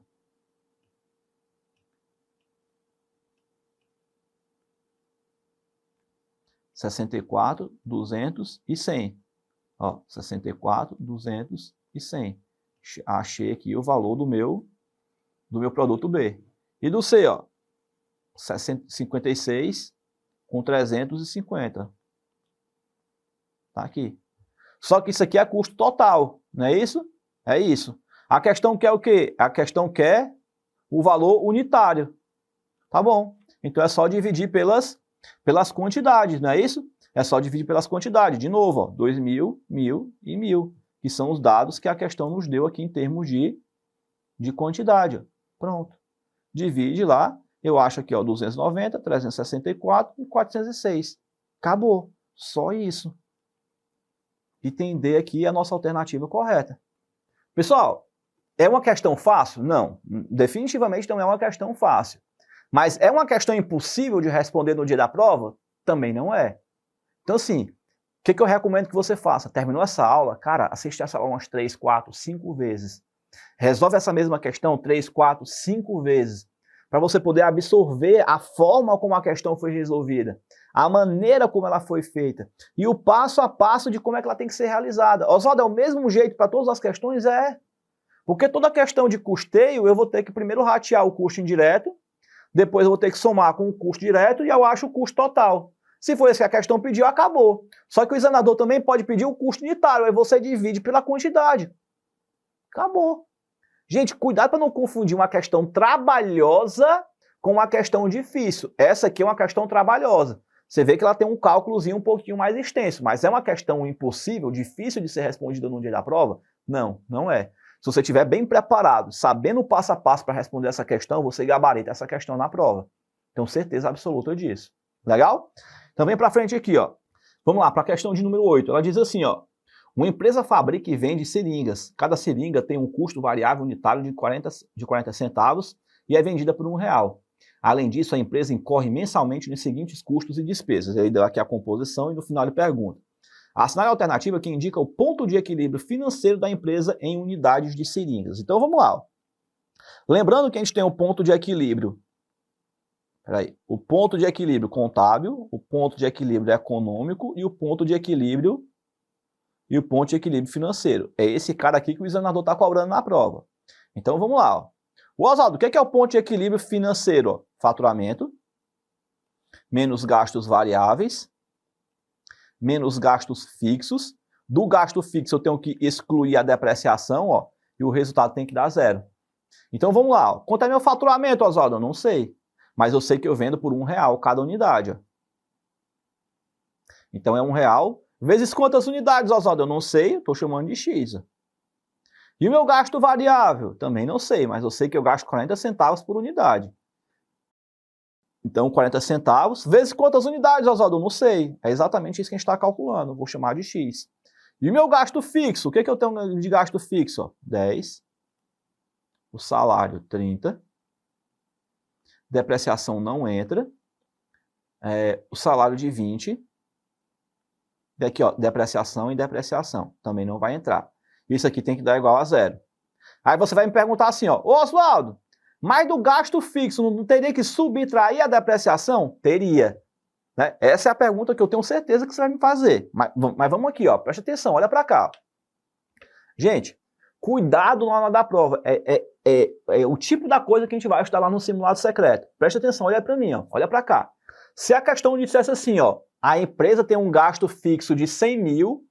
64, 200 e 100. Ó, 64, 200 e 100. Achei aqui o valor do meu produto B. E do C, ó, 56 com 350. Tá aqui. Só que isso aqui é custo total, não é isso? É isso. A questão quer o quê? A questão quer o valor unitário. Tá bom. Então é só dividir pelas quantidades, não é isso? É só dividir pelas quantidades. De novo, ó, 2.000, 1.000 e 1.000, que são os dados que a questão nos deu aqui em termos de quantidade. Ó. Pronto. Divide lá, eu acho aqui, ó, 290, 364 e 406. Acabou. Só isso. Entender aqui a nossa alternativa correta. Pessoal, é uma questão fácil? Não. Definitivamente não é uma questão fácil. Mas é uma questão impossível de responder no dia da prova? Também não é. Então, assim, o que eu recomendo que você faça? Terminou essa aula, cara, assiste essa aula umas 3, 4, 5 vezes. Resolve essa mesma questão 3, 4, 5 vezes. Para você poder absorver a forma como a questão foi resolvida, a maneira como ela foi feita e o passo a passo de como é que ela tem que ser realizada. Oswaldo, é o mesmo jeito para todas as questões? É. Porque toda questão de custeio, eu vou ter que primeiro ratear o custo indireto, depois eu vou ter que somar com o custo direto e eu acho o custo total. Se for esse que a questão pediu, acabou. Só que o examinador também pode pedir o custo unitário, aí você divide pela quantidade. Acabou. Gente, cuidado para não confundir uma questão trabalhosa com uma questão difícil. Essa aqui é uma questão trabalhosa. Você vê que ela tem um cálculozinho um pouquinho mais extenso, mas é uma questão impossível, difícil de ser respondida no dia da prova? Não, não é. Se você estiver bem preparado, sabendo o passo a passo para responder essa questão, você gabarita essa questão na prova. Tenho certeza absoluta disso. Legal? Então vem para frente aqui, ó. Vamos lá, para a questão de número 8. Ela diz assim, ó. Uma empresa fabrica e vende seringas. Cada seringa tem um custo variável unitário de 40 centavos e é vendida por R$1. Além disso, a empresa incorre mensalmente nos seguintes custos e despesas. Ele deu aqui a composição e no final ele pergunta. Assinale a alternativa que indica o ponto de equilíbrio financeiro da empresa em unidades de seringas. Então vamos lá. Lembrando que a gente tem o ponto de equilíbrio. O ponto de equilíbrio contábil, o ponto de equilíbrio econômico e o ponto de equilíbrio financeiro. É esse cara aqui que o examinador está cobrando na prova. Então vamos lá. Ó. Oswaldo, o que é o ponto de equilíbrio financeiro? Ó, faturamento, menos gastos variáveis, menos gastos fixos. Do gasto fixo eu tenho que excluir a depreciação, ó, e o resultado tem que dar 0. Então vamos lá. Ó. Quanto é meu faturamento, Oswaldo? Eu não sei. Mas eu sei que eu vendo por R$1 cada unidade. Ó. Então é R$1 vezes quantas unidades, Oswaldo? Eu não sei, estou chamando de X. Ó. E o meu gasto variável? Também não sei, mas eu sei que eu gasto 40 centavos por unidade. Então 40 centavos vezes quantas unidades, Oswaldo? Eu não sei. É exatamente isso que a gente está calculando. Vou chamar de X. E o meu gasto fixo? O que eu tenho de gasto fixo? Ó? 10. O salário, 30. Depreciação não entra. O salário de 20. Daqui, ó, depreciação e depreciação. Também não vai entrar. Isso aqui tem que dar igual a 0. Aí você vai me perguntar assim, ó, Oswaldo, mas do gasto fixo não teria que subtrair a depreciação? Teria. Né? Essa é a pergunta que eu tenho certeza que você vai me fazer. Mas vamos aqui, ó, presta atenção, olha para cá. Gente, cuidado na hora da prova. É o tipo da coisa que a gente vai estudar lá no simulado secreto. Presta atenção, olha para mim, ó, olha para cá. Se a questão dissesse assim, ó, a empresa tem um gasto fixo de 100 mil,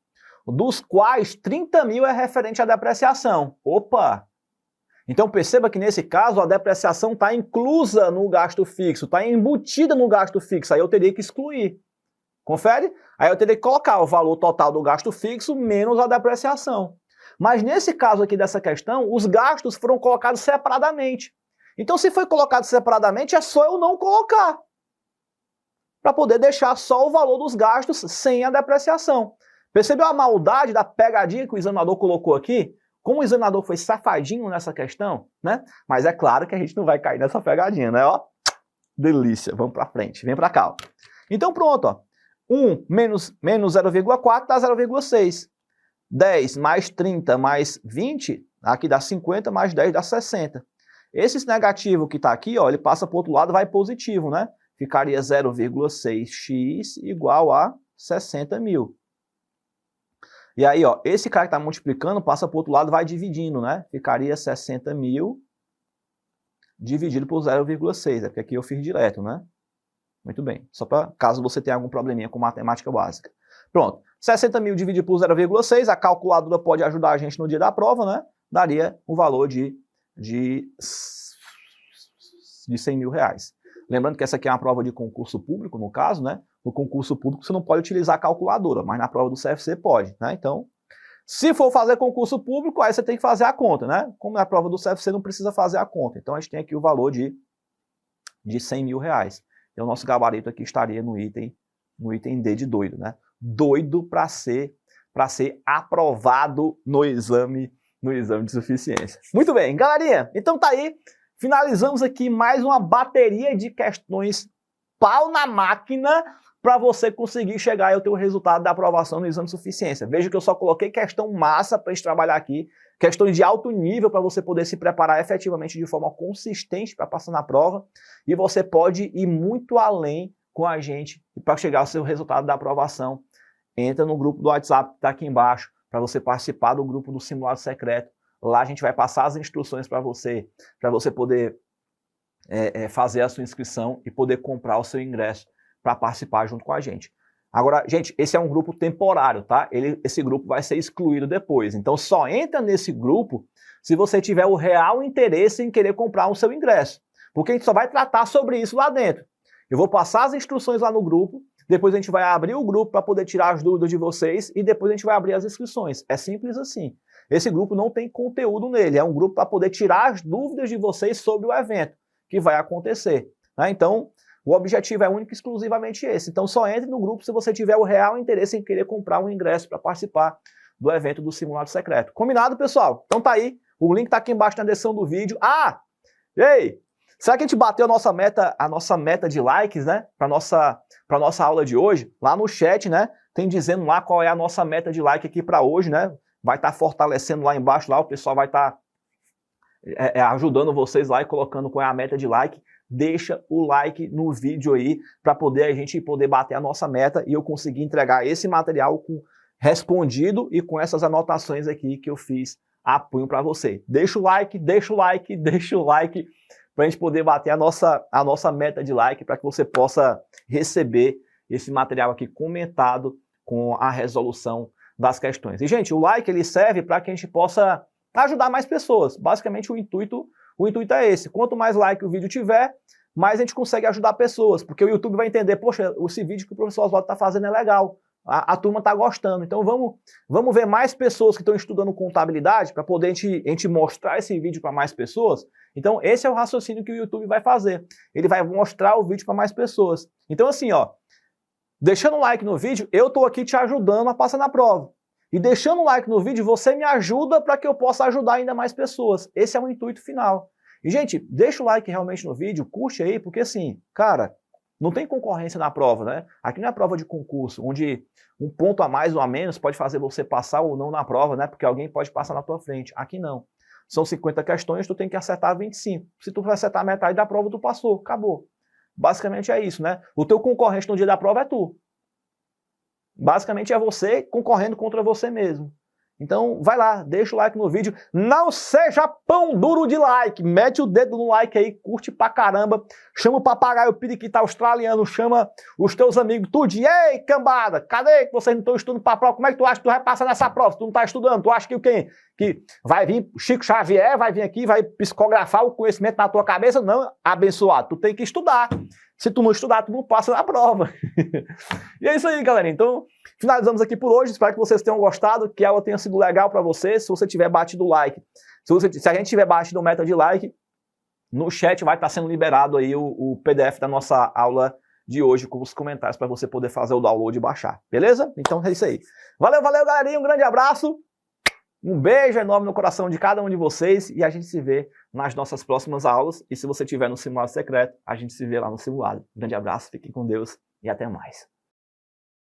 dos quais 30 mil é referente à depreciação. Opa! Então perceba que nesse caso a depreciação está inclusa no gasto fixo, está embutida no gasto fixo, aí eu teria que excluir. Confere? Aí eu teria que colocar o valor total do gasto fixo menos a depreciação. Mas nesse caso aqui dessa questão, os gastos foram colocados separadamente. Então se foi colocado separadamente, é só eu não colocar. Para poder deixar só o valor dos gastos sem a depreciação. Percebeu a maldade da pegadinha que o examinador colocou aqui? Como o examinador foi safadinho nessa questão, né? Mas é claro que a gente não vai cair nessa pegadinha, né? Ó, delícia, vamos para frente, vem para cá. Ó. Então pronto, ó. 1 menos 0,4 dá 0,6. 10 mais 30 mais 20, aqui dá 50, mais 10 dá 60. Esse negativo que está aqui, ó, ele passa para o outro lado, vai positivo, né? Ficaria 0,6x igual a 60 mil. E aí, ó, esse cara que está multiplicando passa para o outro lado, vai dividindo, né? Ficaria 60 mil dividido por 0,6, é porque aqui eu fiz direto, né? Muito bem, só para caso você tenha algum probleminha com matemática básica. Pronto, 60 mil dividido por 0,6, a calculadora pode ajudar a gente no dia da prova, né? Daria um valor de 100 mil reais. Lembrando que essa aqui é uma prova de concurso público, no caso, né? No concurso público você não pode utilizar a calculadora, mas na prova do CFC pode, né? Então, se for fazer concurso público, aí você tem que fazer a conta, né? Como na prova do CFC não precisa fazer a conta. Então a gente tem aqui o valor de 100 mil reais. Então o nosso gabarito aqui estaria no item D de doido, né? Doido para ser aprovado no exame de suficiência. Muito bem, galerinha, então tá aí. Finalizamos aqui mais uma bateria de questões pau na máquina para você conseguir chegar ao teu resultado da aprovação no exame de suficiência. Veja que eu só coloquei questão massa para a gente trabalhar aqui, questões de alto nível para você poder se preparar efetivamente de forma consistente para passar na prova, e você pode ir muito além com a gente para chegar ao seu resultado da aprovação. Entra no grupo do WhatsApp que está aqui embaixo para você participar do grupo do Simulado Secreto. Lá a gente vai passar as instruções para você poder fazer a sua inscrição e poder comprar o seu ingresso para participar junto com a gente. Agora, gente, esse é um grupo temporário, tá? Esse grupo vai ser excluído depois. Então só entra nesse grupo se você tiver o real interesse em querer comprar o seu ingresso. Porque a gente só vai tratar sobre isso lá dentro. Eu vou passar as instruções lá no grupo, depois a gente vai abrir o grupo para poder tirar as dúvidas de vocês e depois a gente vai abrir as inscrições. É simples assim. Esse grupo não tem conteúdo nele, é um grupo para poder tirar as dúvidas de vocês sobre o evento que vai acontecer, né? Então, o objetivo é único e exclusivamente esse. Então, só entre no grupo se você tiver o real interesse em querer comprar um ingresso para participar do evento do Simulado Secreto. Combinado, pessoal? Então tá aí, o link tá aqui embaixo na descrição do vídeo. Ah, ei, será que a gente bateu a nossa meta de likes, né? Para nossa aula de hoje? Lá no chat, né? Tem dizendo lá qual é a nossa meta de like aqui para hoje, né? Vai estar fortalecendo lá embaixo, lá o pessoal vai estar ajudando vocês lá e colocando qual é a meta de like. Deixa o like no vídeo aí para a gente poder bater a nossa meta e eu conseguir entregar esse material respondido e com essas anotações aqui que eu fiz a punho para você. Deixa o like para a gente poder bater a nossa meta de like para que você possa receber esse material aqui comentado com a resolução das questões. E, gente, o like ele serve para que a gente possa ajudar mais pessoas. Basicamente, o intuito é esse. Quanto mais like o vídeo tiver, mais a gente consegue ajudar pessoas, porque o YouTube vai entender, poxa, esse vídeo que o professor Oswaldo está fazendo é legal, a turma está gostando. Então, vamos ver mais pessoas que estão estudando contabilidade para poder a gente mostrar esse vídeo para mais pessoas. Então, esse é o raciocínio que o YouTube vai fazer. Ele vai mostrar o vídeo para mais pessoas. Então, assim, ó, deixando o like no vídeo, eu estou aqui te ajudando a passar na prova. E deixando o like no vídeo, você me ajuda para que eu possa ajudar ainda mais pessoas. Esse é o intuito final. E, gente, deixa o like realmente no vídeo, curte aí, porque assim, cara, não tem concorrência na prova, né? Aqui não é prova de concurso, onde um ponto a mais ou a menos pode fazer você passar ou não na prova, né? Porque alguém pode passar na tua frente. Aqui não. São 50 questões, tu tem que acertar 25. Se tu vai acertar metade da prova, tu passou. Acabou. Basicamente é isso, né? O teu concorrente no dia da prova é tu. Basicamente é você concorrendo contra você mesmo. Então vai lá, deixa o like no vídeo. Não seja pão duro de like. Mete o dedo no like aí, curte pra caramba. Chama o papagaio periquito australiano, chama os teus amigos tudo. Ei, cambada, cadê que vocês não estão estudando pra prova? Como é que tu acha que tu vai passar nessa prova se tu não tá estudando? Tu acha que quem? Que vai vir Chico Xavier, vai vir aqui, vai psicografar o conhecimento na tua cabeça? Não, abençoado. Tu tem que estudar. Se tu não estudar, tu não passa na prova. E é isso aí, galera. Então, finalizamos aqui por hoje. Espero que vocês tenham gostado, que a aula tenha sido legal para vocês. Se você tiver batido o like, se a gente tiver batido a meta de like, no chat vai estar sendo liberado aí o PDF da nossa aula de hoje com os comentários para você poder fazer o download e baixar. Beleza? Então é isso aí. Valeu, galerinha. Um grande abraço. Um beijo enorme no coração de cada um de vocês e a gente se vê nas nossas próximas aulas. E se você estiver no Simulado Secreto, a gente se vê lá no simulado. Um grande abraço, fiquem com Deus e até mais.